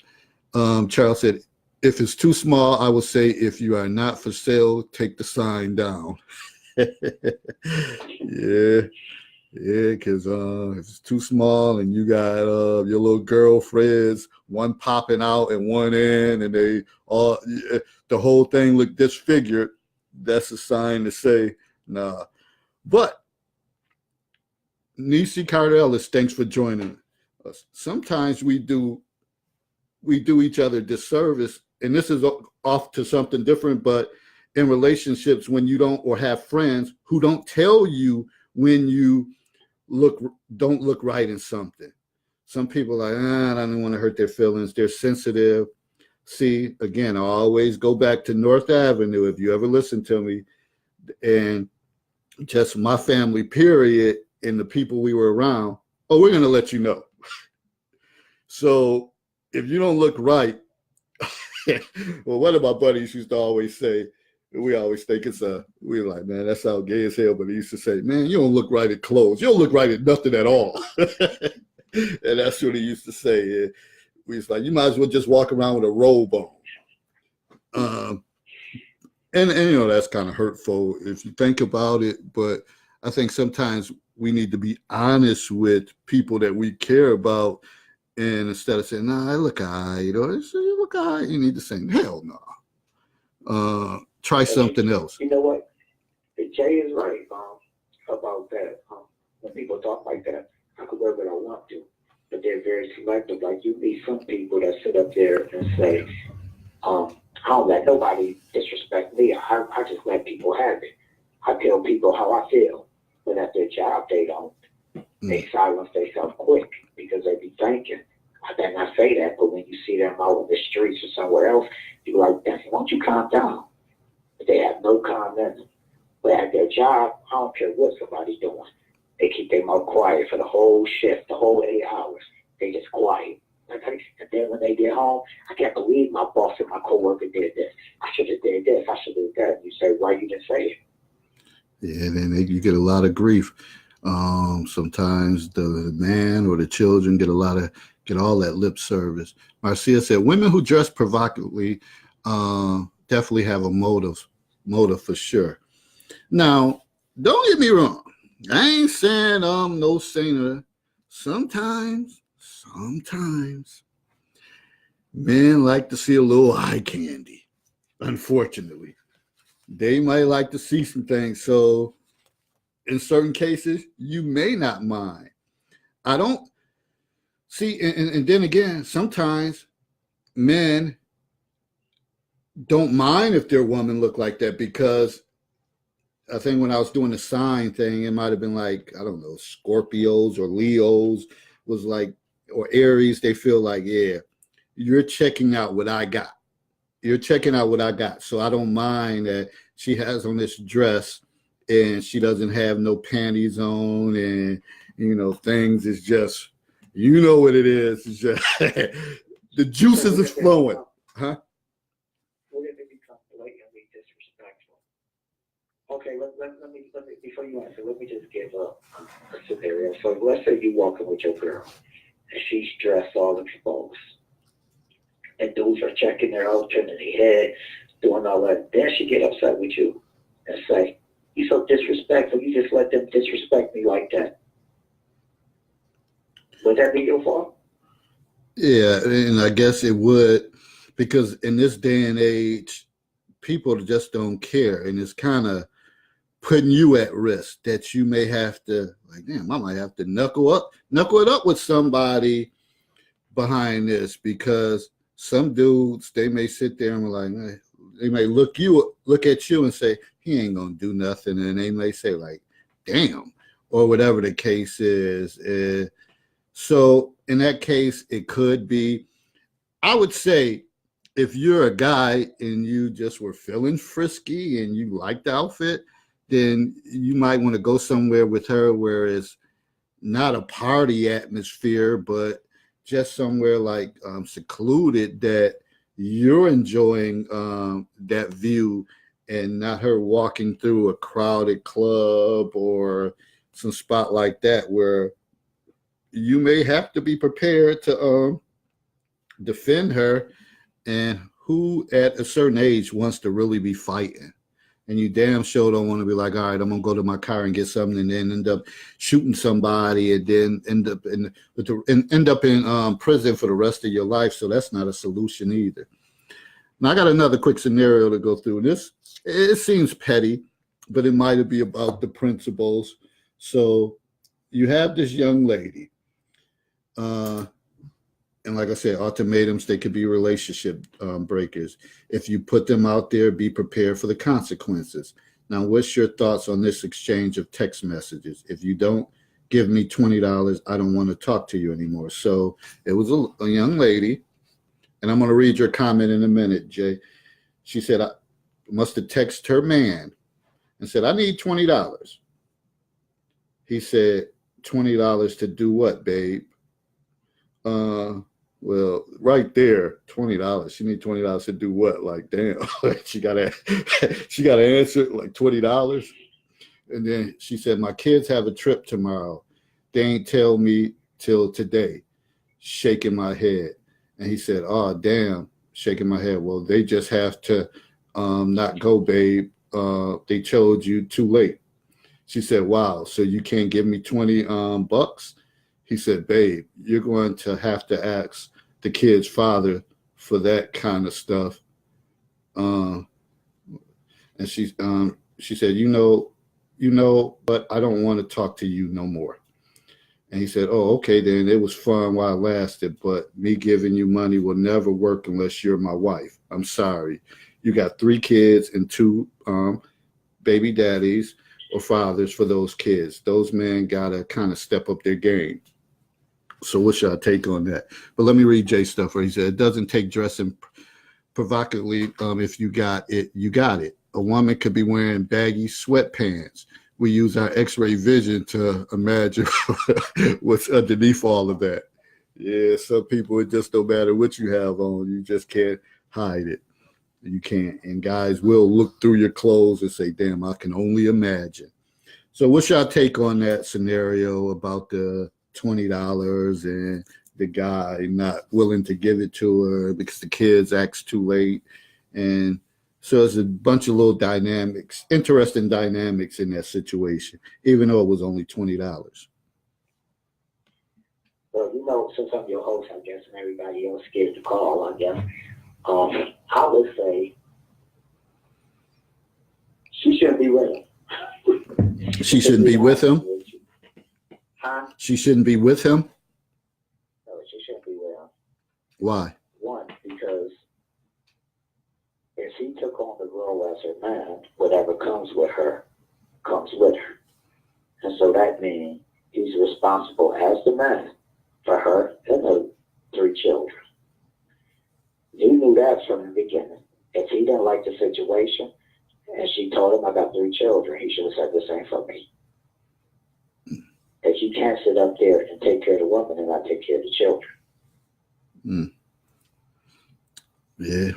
Charles said, if it's too small, I would say if you are not for sale, take the sign down. Yeah. Yeah, because if it's too small and you got your little girlfriends, one popping out at one end, and they all the whole thing look disfigured, that's a sign to say, nah. But Nisi Cardellis, thanks for joining us. Sometimes we do each other disservice, and this is off to something different, but in relationships, when you don't, or have friends who don't tell you when you don't look right in something. Some people are like, I don't want to hurt their feelings. They're sensitive. See, again, I always go back to North Avenue. If you ever listen to me, and just my family, period, and the people we were around, oh, we're going to let you know. So if you don't look right, well, one of my buddies used to always say, we always think we're like, man, that sounds gay as hell, but he used to say, man, you don't look right at clothes. You don't look right at nothing at all. And that's what he used to say. We was like, you might as well just walk around with a robe on. And that's kind of hurtful if you think about it. But I think sometimes we need to be honest with people that we care about. And instead of saying, nah, I look all right, or you look all right, you need to say, hell no. Try something else. You know what? Jay is right about that. When people talk like that, I can wear what I want to, but they're very selective. Like you meet some people that sit up there and say, I don't let nobody disrespect me. I just let people have it. I tell people how I feel, but at their job they don't. They silence themselves quick because they be thinking, I better not say that, but when you see them out in the streets or somewhere else, you're like, why don't you calm down? But they have no comment. But at their job, I don't care what somebody's doing. They keep their mouth quiet for the whole shift, the whole 8 hours. They just quiet. And then when they get home, I can't believe my boss and my coworker did this. I should have did this. I should have did that. You say, why you didn't say it? Yeah, then you get a lot of grief. Sometimes the man or the children get all that lip service. Marcia said, women who dress provocatively definitely have a motive for sure. Now, don't get me wrong. I ain't saying no saint. Sometimes men like to see a little eye candy. Unfortunately, they might like to see some things. So in certain cases, you may not mind. I don't see, and then again, sometimes men don't mind if their woman look like that, because I think when I was doing the sign thing, it might have been like, I don't know, Scorpios or Leos was like, or Aries, they feel like, yeah, you're checking out what I got. You're checking out what I got. So I don't mind that she has on this dress and she doesn't have no panties on, and, things is just, what it is. It's just, the juices is flowing. Huh? Okay, let me before you answer, let me just give a scenario. So let's say you're walking with your girl and she's dressed all exposed, and dudes are checking their out, turning their head, doing all that. Then she get upset with you and say, "You so disrespectful. You just let them disrespect me like that." Would that be your fault? Yeah, and I guess it would, because in this day and age, people just don't care, and it's kind of putting you at risk that you may have to, like, damn, I might have to knuckle it up with somebody behind this, because some dudes, they may sit there and be like, they may look at you and say, he ain't gonna do nothing, and they may say like, damn, or whatever the case is. So in that case, it could be, I would say, if you're a guy and you just were feeling frisky and you like the outfit, then you might want to go somewhere with her where it's not a party atmosphere, but just somewhere like secluded, that you're enjoying that view, and not her walking through a crowded club or some spot like that where you may have to be prepared to defend her. And who at a certain age wants to really be fighting? And you damn sure don't want to be like, all right, I'm gonna go to my car and get something, and then end up shooting somebody, and then end up in prison for the rest of your life. So that's not a solution either. Now I got another quick scenario to go through. This, it seems petty, but it might be about the principles. So you have this young lady. And like I said, ultimatums, they could be relationship breakers. If you put them out there, be prepared for the consequences. Now, what's your thoughts on this exchange of text messages? If you don't give me $20, I don't want to talk to you anymore. So it was a young lady, and I'm going to read your comment in a minute, Jay. She said, I must have texted her man and said, I need $20. He said, $20 to do what, babe? Well, right there, $20. She need $20 to do what? Like, damn, she gotta she gotta answer like $20. And then she said, "My kids have a trip tomorrow. They ain't tell me till today." Shaking my head, and he said, "Oh, damn." Shaking my head. Well, they just have to not go, babe. They told you too late. She said, "Wow, so you can't give me 20 bucks?" He said, "Babe, you're going to have to ask the kid's father for that kind of stuff." Um, and she said, but I don't want to talk to you no more." And he said, "Oh, okay, then it was fun while it lasted, but me giving you money will never work unless you're my wife. I'm sorry. You got 3 kids and 2 baby daddies or fathers for those kids. Those men gotta kind of step up their game." So what's your take on that? But let me read Jay stuff where he said, "It doesn't take dressing provocatively. If you got it, you got it. A woman could be wearing baggy sweatpants. We use our X-ray vision to imagine what's underneath all of that." Yeah, some people, it just don't matter what you have on. You just can't hide it. You can't. And guys will look through your clothes and say, "Damn, I can only imagine." So what's your take on that scenario about the $20 and the guy not willing to give it to her because the kids acts too late? And so there's a bunch of little dynamics, interesting dynamics in that situation, even though it was only $20. Well, since I'm your host, I guess, and everybody else gets the call, I guess, I would say she shouldn't be with him. She shouldn't be with him? Huh? She shouldn't be with him? No, she shouldn't be with him. Why? One, because if he took on the role as her man, whatever comes with her, comes with her. And so that means he's responsible as the man for her and the 3 children. He knew that from the beginning. If he didn't like the situation and she told him, "I got 3 children," he should have said the same for me. If you can't sit up there and take care of the woman and not take care of the children. Mm. Yeah.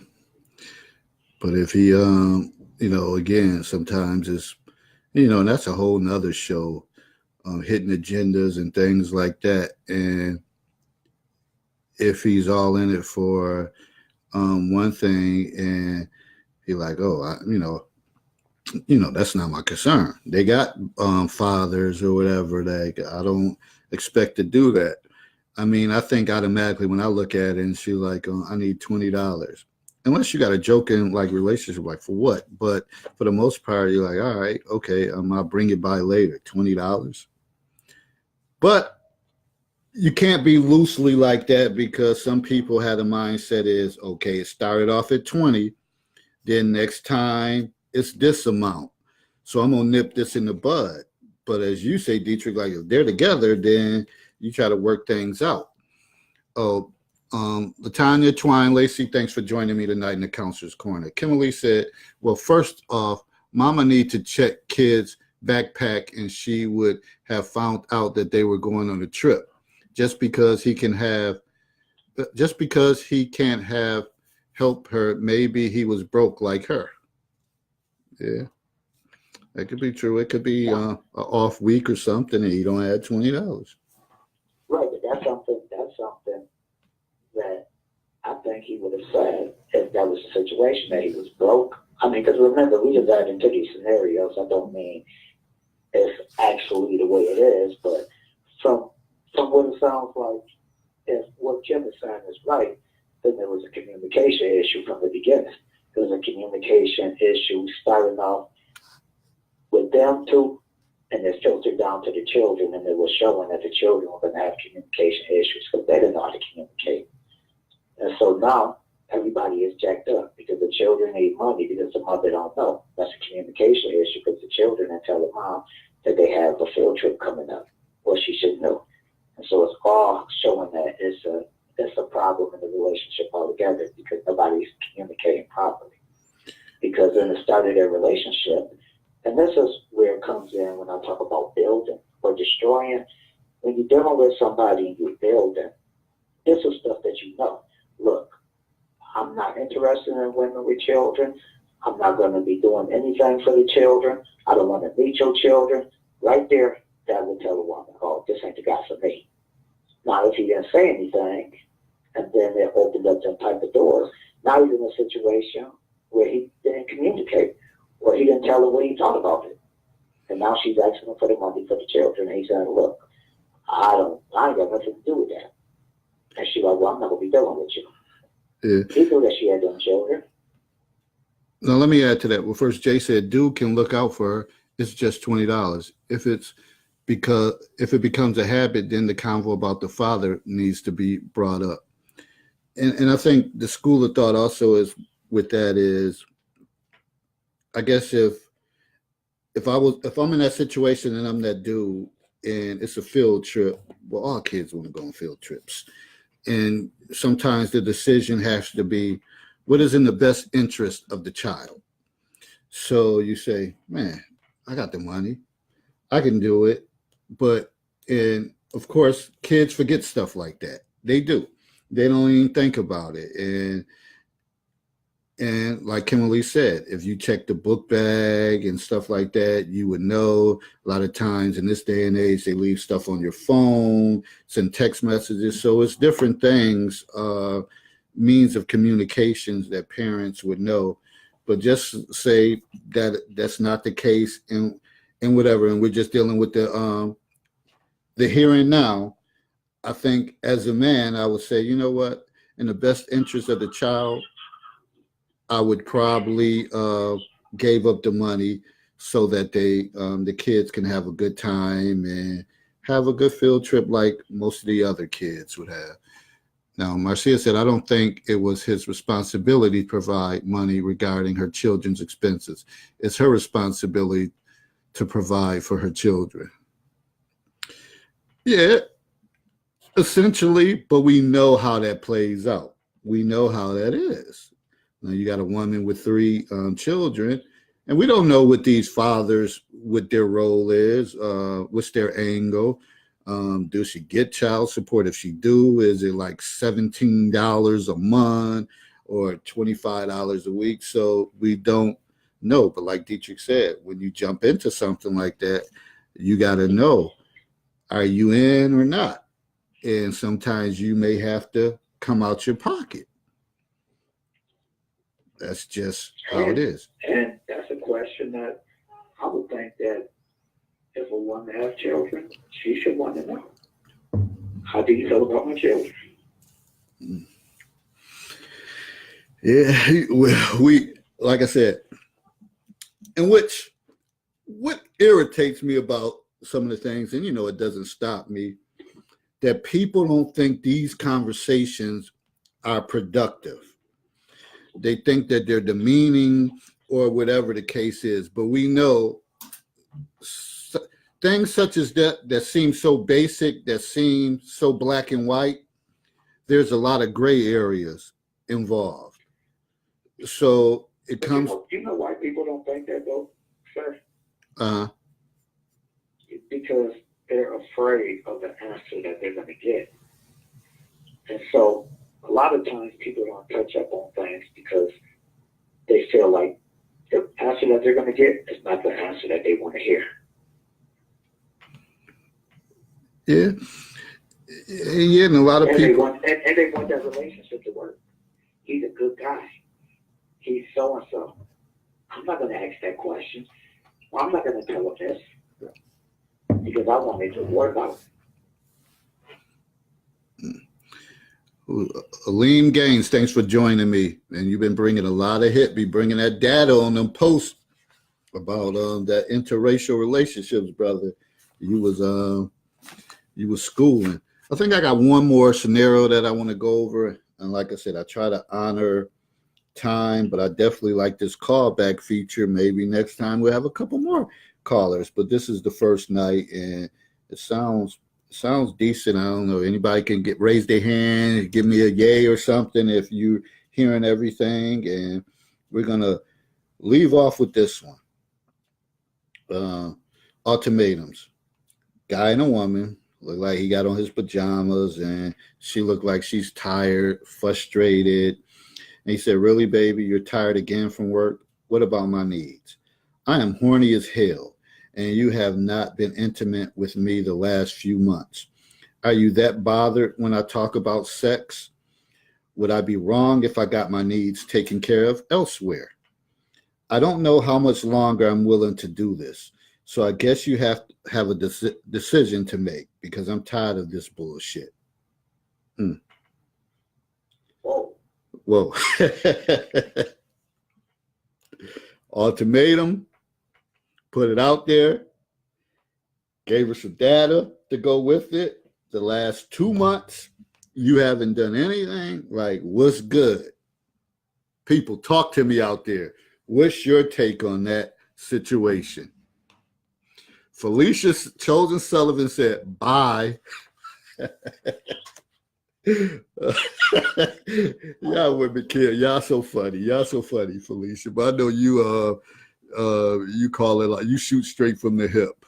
But if he, again, sometimes it's, and that's a whole nother show, hitting agendas and things like that. And if he's all in it for one thing and he like, "Oh, that's not my concern. They got fathers or whatever. Like, I don't expect to do that." I mean, I think automatically when I look at it and she's like, "I need $20." Unless you got a joking like relationship, like for what? But for the most part, you're like, "All right, okay, I'll bring it by later, $20." But you can't be loosely like that because some people had a mindset is, okay, it started off at 20, then next time it's this amount. So I'm gonna nip this in the bud. But as you say, Dietrich, like if they're together, then you try to work things out. Oh, Latanya, Twine, Lacey, thanks for joining me tonight in the Counselor's Corner. Kimberly said, "Well, first off, Mama need to check kids' backpack, and she would have found out that they were going on a trip. Just because he can have, just because he can't have help her, maybe he was broke like her." Yeah, that could be true. It could be an off week or something, and you don't add $20. Right, but that's something that I think he would have said if that was the situation, that he was broke. I mean, because remember, we just got into these scenarios. I don't mean it's actually the way it is, but from what it sounds like, if what Kim is saying is right, then there was a communication issue from the beginning. There was a communication issue starting off with them two, and it filtered down to the children, and it was showing that the children were going to have communication issues because they didn't know how to communicate. And so now everybody is jacked up because the children need money because the mother don't know. That's a communication issue because the children are telling mom that they have a field trip coming up. Well, she should know. And so it's all showing that it's a problem in the relationship altogether because nobody's communicating properly. Because in the start of their relationship, and this is where it comes in when I talk about building or destroying. When you're dealing with somebody and you're building, This is stuff that you know. Look, I'm not interested in women with children. I'm not going to be doing anything for the children. I don't want to meet your children. Right there, that would tell a woman, oh, this ain't the guy for me. Now, if he didn't say anything, and then it opened up them type of doors, now he's in a situation where he didn't communicate, or he didn't tell her what he thought about it. And now she's asking him for the money for the children, and he's saying, look, I ain't got nothing to do with that. And she's like, well, I'm not going to be dealing with you. Yeah. He knew that she had them children. Now let me add to that. Well, first, Jay said, dude can look out for her. It's just $20. If it becomes a habit, then the convo about the father needs to be brought up. And I think the school of thought also is with that is, I guess if I'm in that situation and I'm that dude and it's a field trip, well, all kids want to go on field trips. And sometimes the decision has to be what is in the best interest of the child. So you say, man, I got the money. I can do it. But, and of course, kids forget stuff like that. They do. They don't even think about it. And like Kimberly said, if you check the book bag and stuff like that, you would know. A lot of times in this day and age, they leave stuff on your phone, send text messages. So it's different things, means of communications that parents would know. But just say that that's not the case and whatever, and we're just dealing with the here and now. I think as a man, I would say, you know what, in the best interest of the child, I would probably gave up the money so that the kids can have a good time and have a good field trip like most of the other kids would have. Now, Marcia said, I don't think it was his responsibility to provide money regarding her children's expenses. It's her responsibility to provide for her children. Yeah, essentially, but we know how that plays out. We know how that is. Now you got a woman with 3 children, and we don't know what these fathers, what their role is, what's their angle. Do she get child support? If she do, is it like $17 a month or $25 a week? So we don't know. But like Dietrich said, when you jump into something like that, you got to know, are you in or not? And sometimes you may have to come out your pocket. That's just how it is. And that's a question that I would think that if a woman has children, she should want to know. How do you feel about my children? Yeah, we like I said, and what irritates me about some of the things, and it doesn't stop me, that people don't think these conversations are productive. They think that they're demeaning or whatever the case is, but we know things such as that seem so basic, that seem so black and white, there's a lot of gray areas involved. So it comes. You know why people don't think that though, sir? Because they're afraid of the answer that they're going to get. And so a lot of times people don't touch up on things because they feel like the answer that they're going to get is not the answer that they want to hear. Yeah. Yeah, and a lot of people. They want that relationship to work. He's a good guy. He's so-and-so. I'm not going to ask that question. I'm not going to tell him this because I want it to work out. Aleem Gaines, thanks for joining me. And you've been bringing a lot of be bringing that data on them posts about that interracial relationships, brother. You was schooling. I think I got one more scenario that I want to go over. And like I said, I try to honor time, but I definitely like this callback feature. Maybe next time we'll have a couple more callers, but this is the first night and it sounds decent. I don't know. Anybody can raise their hand, give me a yay or something if you're hearing everything. And we're going to leave off with this one. Ultimatums. Guy and a woman Looked like he got on his pajamas, and she looked like she's tired, frustrated. And he said, "Really, baby, you're tired again from work? What about my needs? I am horny as hell, and you have not been intimate with me the last few months. Are you that bothered when I talk about sex? Would I be wrong if I got my needs taken care of elsewhere? I don't know how much longer I'm willing to do this. So I guess you have to have a decision to make because I'm tired of this bullshit." Mm. Whoa. Whoa. Ultimatum, put it out there, gave her some data to go with it. The last 2 months, you haven't done anything. Like, what's good? People, talk to me out there. What's your take on that situation? Felicia Chosen Sullivan said, "Bye." Y'all women care. Y'all so funny. Y'all so funny, Felicia. But I know you call it like you shoot straight from the hip.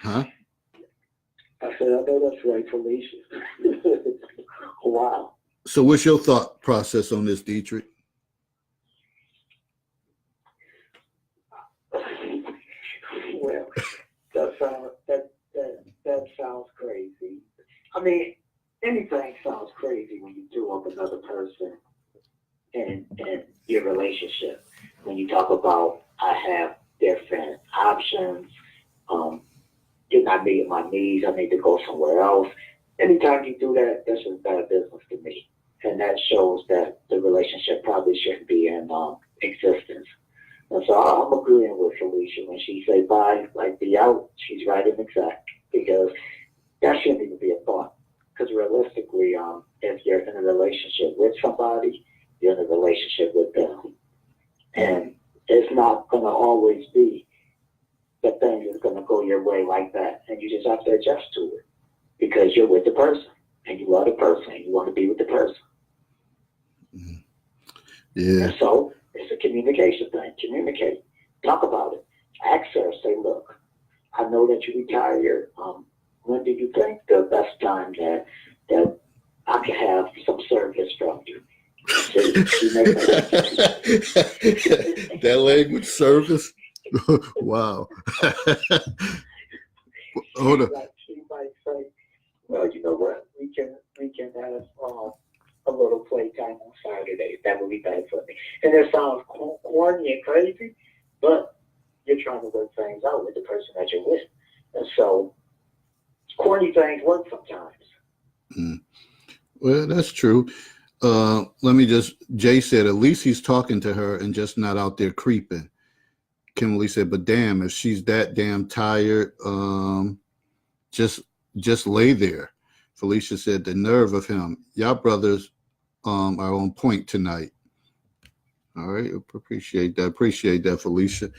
Huh? I said, I know that's right, Felicia. Wow. So what's your thought process on this, Dietrich? Well, that sounds crazy. I mean, anything sounds crazy when you do up another person in your relationship. When you talk about, I have different options, you're not meeting my needs, I need to go somewhere else. Anytime you do that, that's just bad business to me. And that shows that the relationship probably shouldn't be in existence. And so I'm agreeing with Felicia when she say bye, like be out. She's right and exact because that shouldn't even be a thought. Because realistically, if you're in a relationship with somebody, you're in a relationship with them, and it's not gonna always be that thing is gonna go your way like that, and you just have to adjust to it because you're with the person and you love the person and you want to be with the person. Yeah. And so it's a communication thing. Communicate. Talk about it. Ask her. Say, look, I know that you retired. When do you think the best time that I can have some service from you? That language, service. Wow. Hold on. She might say, well, you know what? We can have a little playtime on Saturday. That would be bad for me. And it sounds corny and crazy, but you're trying to work things out with the person that you're with. And so corny things work sometimes. Mm. Well, that's true. Jay said, at least he's talking to her and just not out there creeping. Kimberly said, but damn, if she's that damn tired, just lay there. Felicia said, the nerve of him. Y'all brothers are on point tonight. All right, appreciate that, Felicia.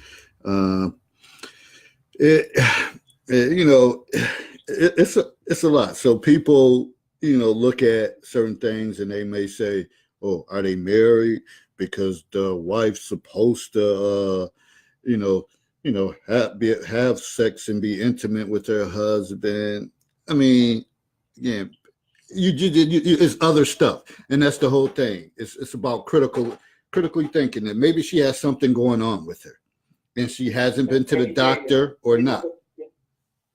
It's a lot. So people, look at certain things and they may say, oh, are they married? Because the wife's supposed to, have sex and be intimate with her husband. I mean, yeah, it's other stuff, and that's the whole thing. It's about critically thinking that maybe she has something going on with her, and she hasn't been to the doctor or not. Hey,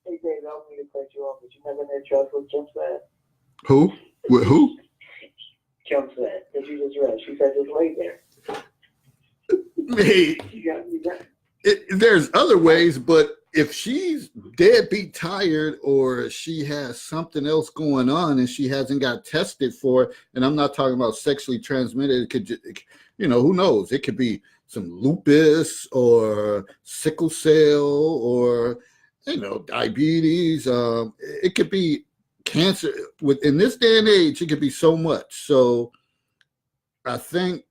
Dave, I don't mean to cut you off, but you never met trust what Kim said? Who? Who? Kim said, that you just read. She said, just lay there. Me. There's other ways, but if she's deadbeat tired or she has something else going on and she hasn't got tested for it, and I'm not talking about sexually transmitted, it could, who knows? It could be some lupus or sickle cell or, diabetes. It could be cancer. In this day and age, it could be so much. So I think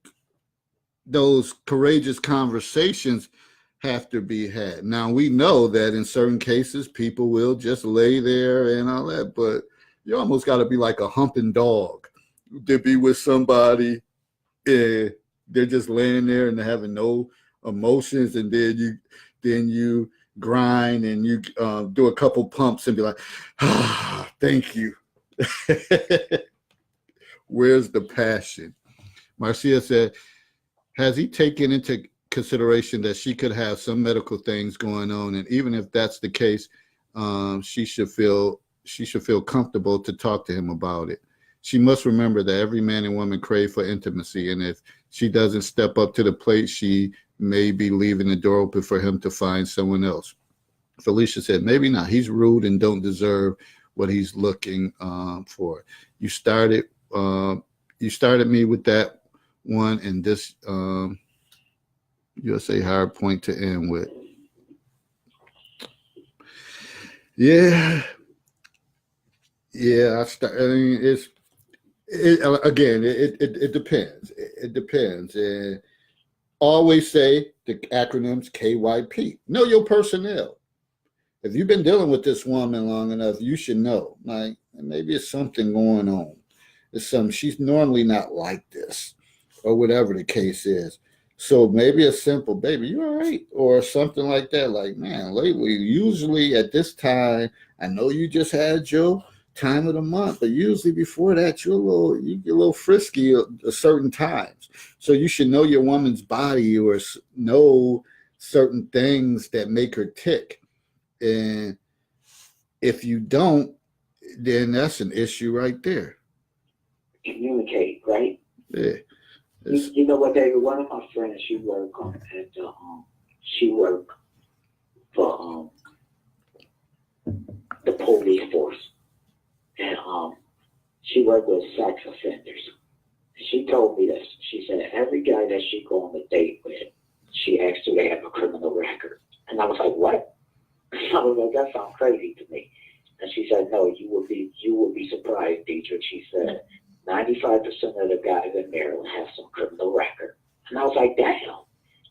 those courageous conversations have to be had. Now, we know that in certain cases, people will just lay there and all that, but you almost got to be like a humping dog to be with somebody. They're just laying there and having no emotions, and then you grind and you do a couple pumps and be like, thank you. Where's the passion? Marcia said, has he taken into consideration that she could have some medical things going on, and even if that's the case, she should feel comfortable to talk to him about it. She must remember that every man and woman crave for intimacy, and if she doesn't step up to the plate, she may be leaving the door open for him to find someone else. Felicia said, maybe not. He's rude and don't deserve what he's looking for. You started me with that one, and this you'll say hard point to end with. Yeah. I mean, it depends. It depends. And always say the acronyms KYP. Know your personnel. If you've been dealing with this woman long enough, you should know. Like, maybe it's something going on. It's something, she's normally not like this, or whatever the case is. So maybe a simple, baby, you all right? Or something like that. Like, man, lately, usually at this time, I know you just had your time of the month, but usually before that, you get a little frisky at certain times. So you should know your woman's body, or know certain things that make her tick. And if you don't, then that's an issue right there. Communicate, right? Yeah. You know what, David? One of my friends, she worked for the police force, and she worked with sex offenders. She told me this. She said every guy that she go on a date with, she asked do they have a criminal record, and I was like, what? I was like, that sounds crazy to me. And she said, no, you will be surprised, Dietrich. She said 95% of the guys in Maryland have some criminal record. And I was like, damn.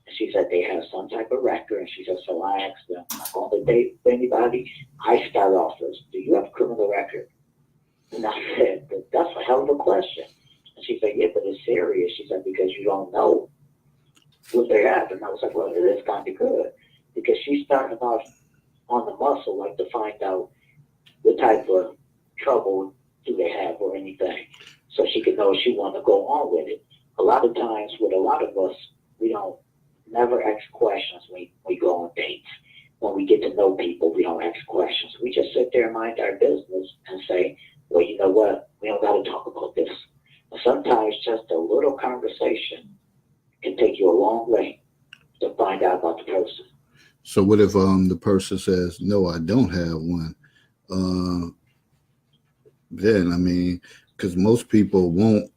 And she said they have some type of record. And she said, so I asked them, on the date with anybody, I start off first, do you have a criminal record? And I said, that's a hell of a question. And she said, yeah, but it's serious. She said, because you don't know what they have. And I was like, well, it is kind of good. Because she's starting off on the muscle, like to find out what type of trouble do they have or anything, so she can know if she want to go on with it. A lot of times with a lot of us, we don't never ask questions when we go on dates. When we get to know people, we don't ask questions. We just sit there and mind our business and say, well, you know what, we don't got to talk about this. And sometimes just a little conversation can take you a long way to find out about the person. So what if the person says, no, I don't have one? Then, I mean, because most people will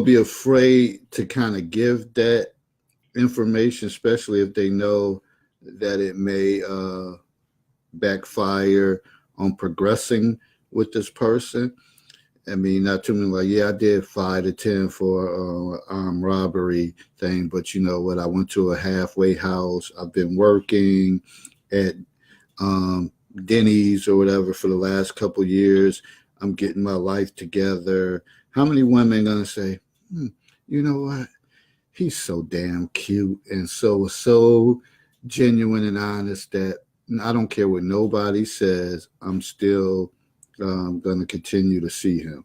be afraid to kind of give that information, especially if they know that it may backfire on progressing with this person. I mean, not too many like, yeah, I did 5 to 10 for armed robbery thing, but you know what? I went to a halfway house. I've been working at Denny's or whatever for the last couple years. I'm getting my life together. How many women are gonna say, you know what? He's so damn cute and so genuine and honest that I don't care what nobody says. I'm still going to continue to see him.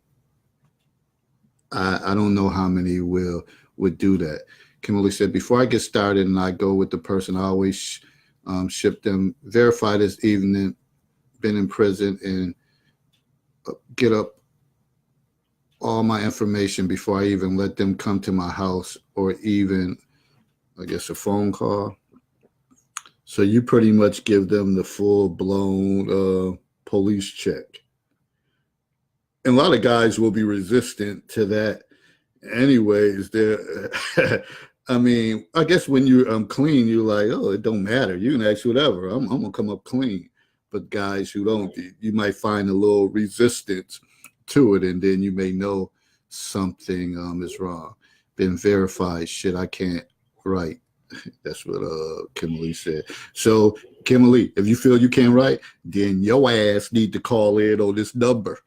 I don't know how many would do that. Kimberly said, before I get started and I go with the person, I always ship them, verify this evening, been in prison, and get up all my information before I even let them come to my house or even, I guess, a phone call. So you pretty much give them the full-blown police check. And a lot of guys will be resistant to that anyways. I mean, I guess when you're clean, you're like, oh, it don't matter. You can ask whatever. I'm going to come up clean. But guys who don't, you might find a little resistance to it, and then you may know something is wrong. Been verified. Shit, I can't write. That's what Kimberly said. So, Kimberly, if you feel you can't write, then your ass need to call in on this number,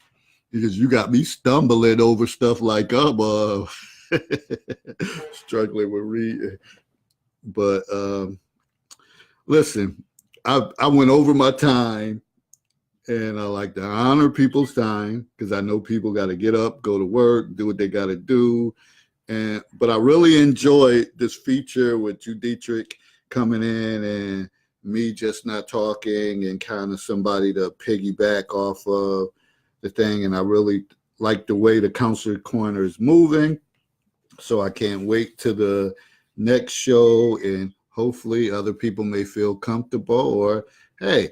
because you got me stumbling over stuff like Struggling with reading. But listen, I went over my time, and I like to honor people's time because I know people got to get up, go to work, do what they got to do. But I really enjoyed this feature with you, Dietrich, coming in and me just not talking and kind of somebody to piggyback off of the thing. And I really like the way the Counselor Corner is moving. So I can't wait to the next show, and hopefully other people may feel comfortable. Or, hey,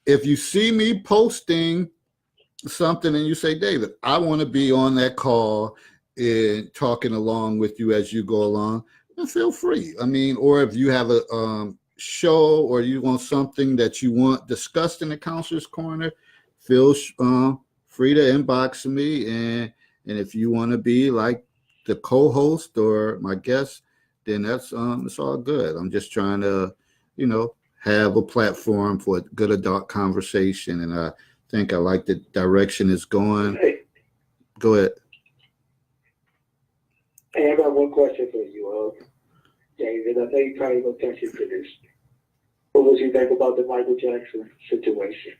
if you see me posting something and you say, David, I want to be on that call and talking along with you as you go along, then feel free. I mean, or if you have a show or you want something that you want discussed in the Counselor's Corner, feel free to inbox me. And if you want to be like the co-host or my guest, then that's it's all good. I'm just trying to, have a platform for a good adult conversation, and I think I like the direction it's going. Hey, Go ahead. hey, I got one question for you, David. I know you probably gonna touch into this. What was you think about the Michael Jackson situation?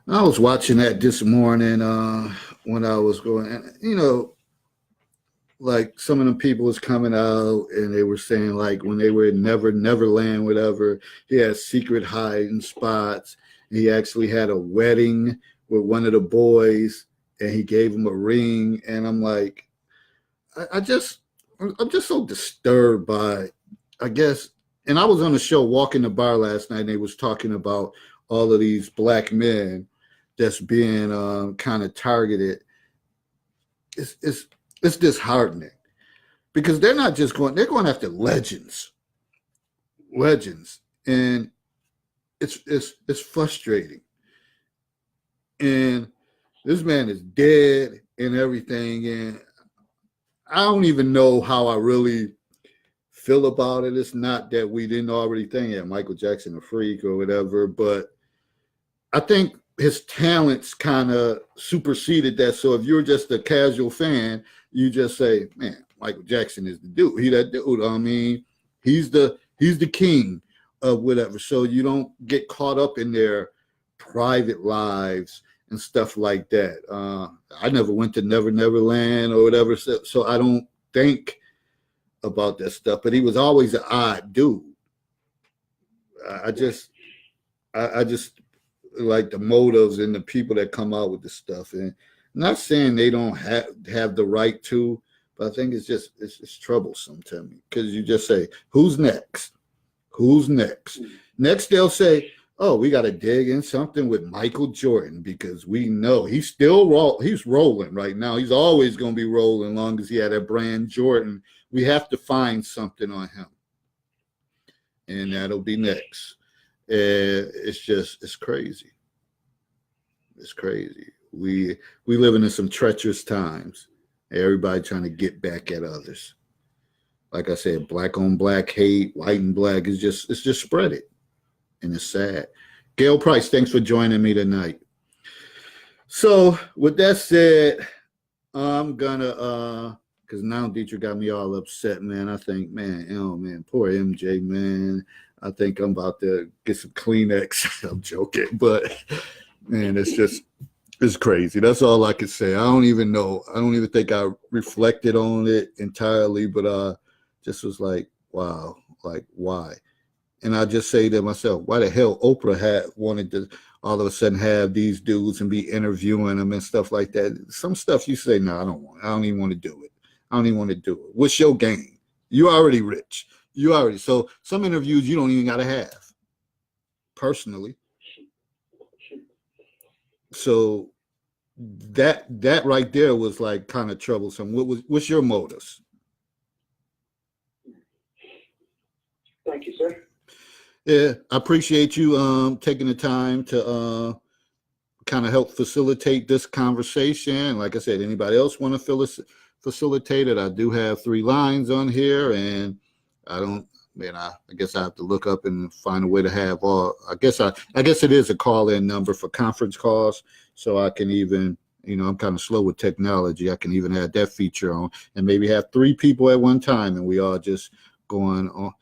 I was watching that this morning when I was going, and like some of the people was coming out and they were saying like when they were in Neverland, whatever, he had secret hiding spots. He actually had a wedding with one of the boys and he gave him a ring. And I'm like, I'm just so disturbed by, I guess. And I was on the show Walking the Bar last night and they was talking about all of these black men that's being kind of targeted. It's disheartening because they're not just they're going after legends, and it's frustrating. And this man is dead and everything, and I don't even know how I really feel about it. It's not that we didn't already think Michael Jackson a freak or whatever, but I think his talents kind of superseded that. So if you're just a casual fan, you just say, man, Michael Jackson is the dude. He that dude. I mean, he's the king of whatever. So you don't get caught up in their private lives and stuff like that. I never went to Neverland or whatever. So I don't think about that stuff. But he was always an odd dude. I just like the motives and the people that come out with the stuff. And I'm not saying they don't have the right to, but I think it's troublesome to me because you just say, who's next? Who's next? Next they'll say, oh, we got to dig in something with Michael Jordan because we know he's rolling right now. He's always going to be rolling as long as he had that brand Jordan. We have to find something on him. And that'll be next. It's crazy. It's crazy. We living in some treacherous times. Everybody trying to get back at others. Like I said, black on black hate, white and black it's just spread it. And it's sad. Gail Price, thanks for joining me tonight. So with that said, I'm gonna because now Dietrich got me all upset, man. I think, man, poor MJ, man. I think I'm about to get some Kleenex. I'm joking, but man, it's crazy. That's all I can say. I don't even know. I don't even think I reflected on it entirely, but just was like, wow, like why? And I just say to myself, why the hell Oprah wanted to all of a sudden have these dudes and be interviewing them and stuff like that. Some stuff you say, no, I don't want. I don't even want to do it. I don't even want to do it. What's your game? You already rich. So some interviews you don't even got to have personally. So that right there was like kind of troublesome. What's your motives? Thank you, sir. Yeah, I appreciate you taking the time to kind of help facilitate this conversation. Like I said, anybody else want to facilitate it? I do have 3 lines on here, and I guess I have to look up and find a way to have all. I guess it is a call-in number for conference calls, so I can even I'm kind of slow with technology. I can even add that feature on and maybe have 3 people at one time and we all just going on,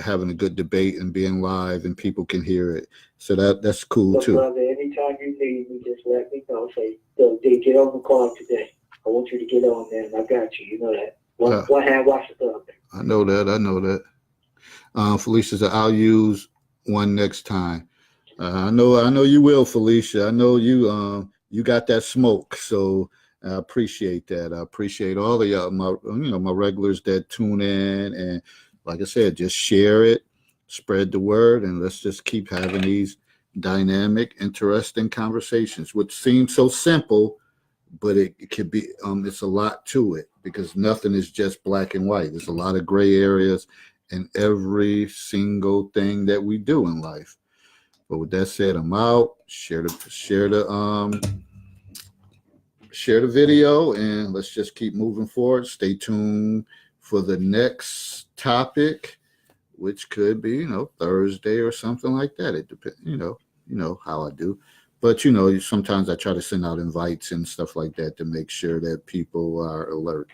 having a good debate and being live and people can hear it. So that's cool Look, too. brother, anytime you need me, just let me know. Say, get on the call today. I want you to get on there, and I got you. You know that. One hand wash the other. I know that. Felicia said, I'll use one next time. I know you will, Felicia. I know you got that smoke. So I appreciate that. I appreciate all of y'all, my regulars that tune in. And like I said, just share it, spread the word, and let's just keep having these dynamic, interesting conversations, which seem so simple, but it could be it's a lot to it because nothing is just black and white. There's a lot of gray areas in every single thing that we do in life. But with that said, I'm out. Share the video and let's just keep moving forward. Stay tuned for the next topic, which could be, Thursday or something like that. It depends, how I do. But sometimes I try to send out invites and stuff like that to make sure that people are alert.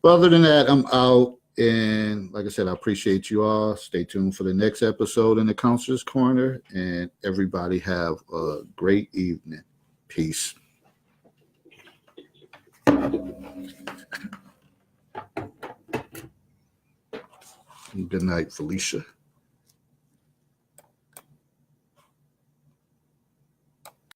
But other than that, I'm out. And like I said, I appreciate you all. Stay tuned for the next episode in the Counselor's Corner. And everybody have a great evening. Peace. Good night, Felicia.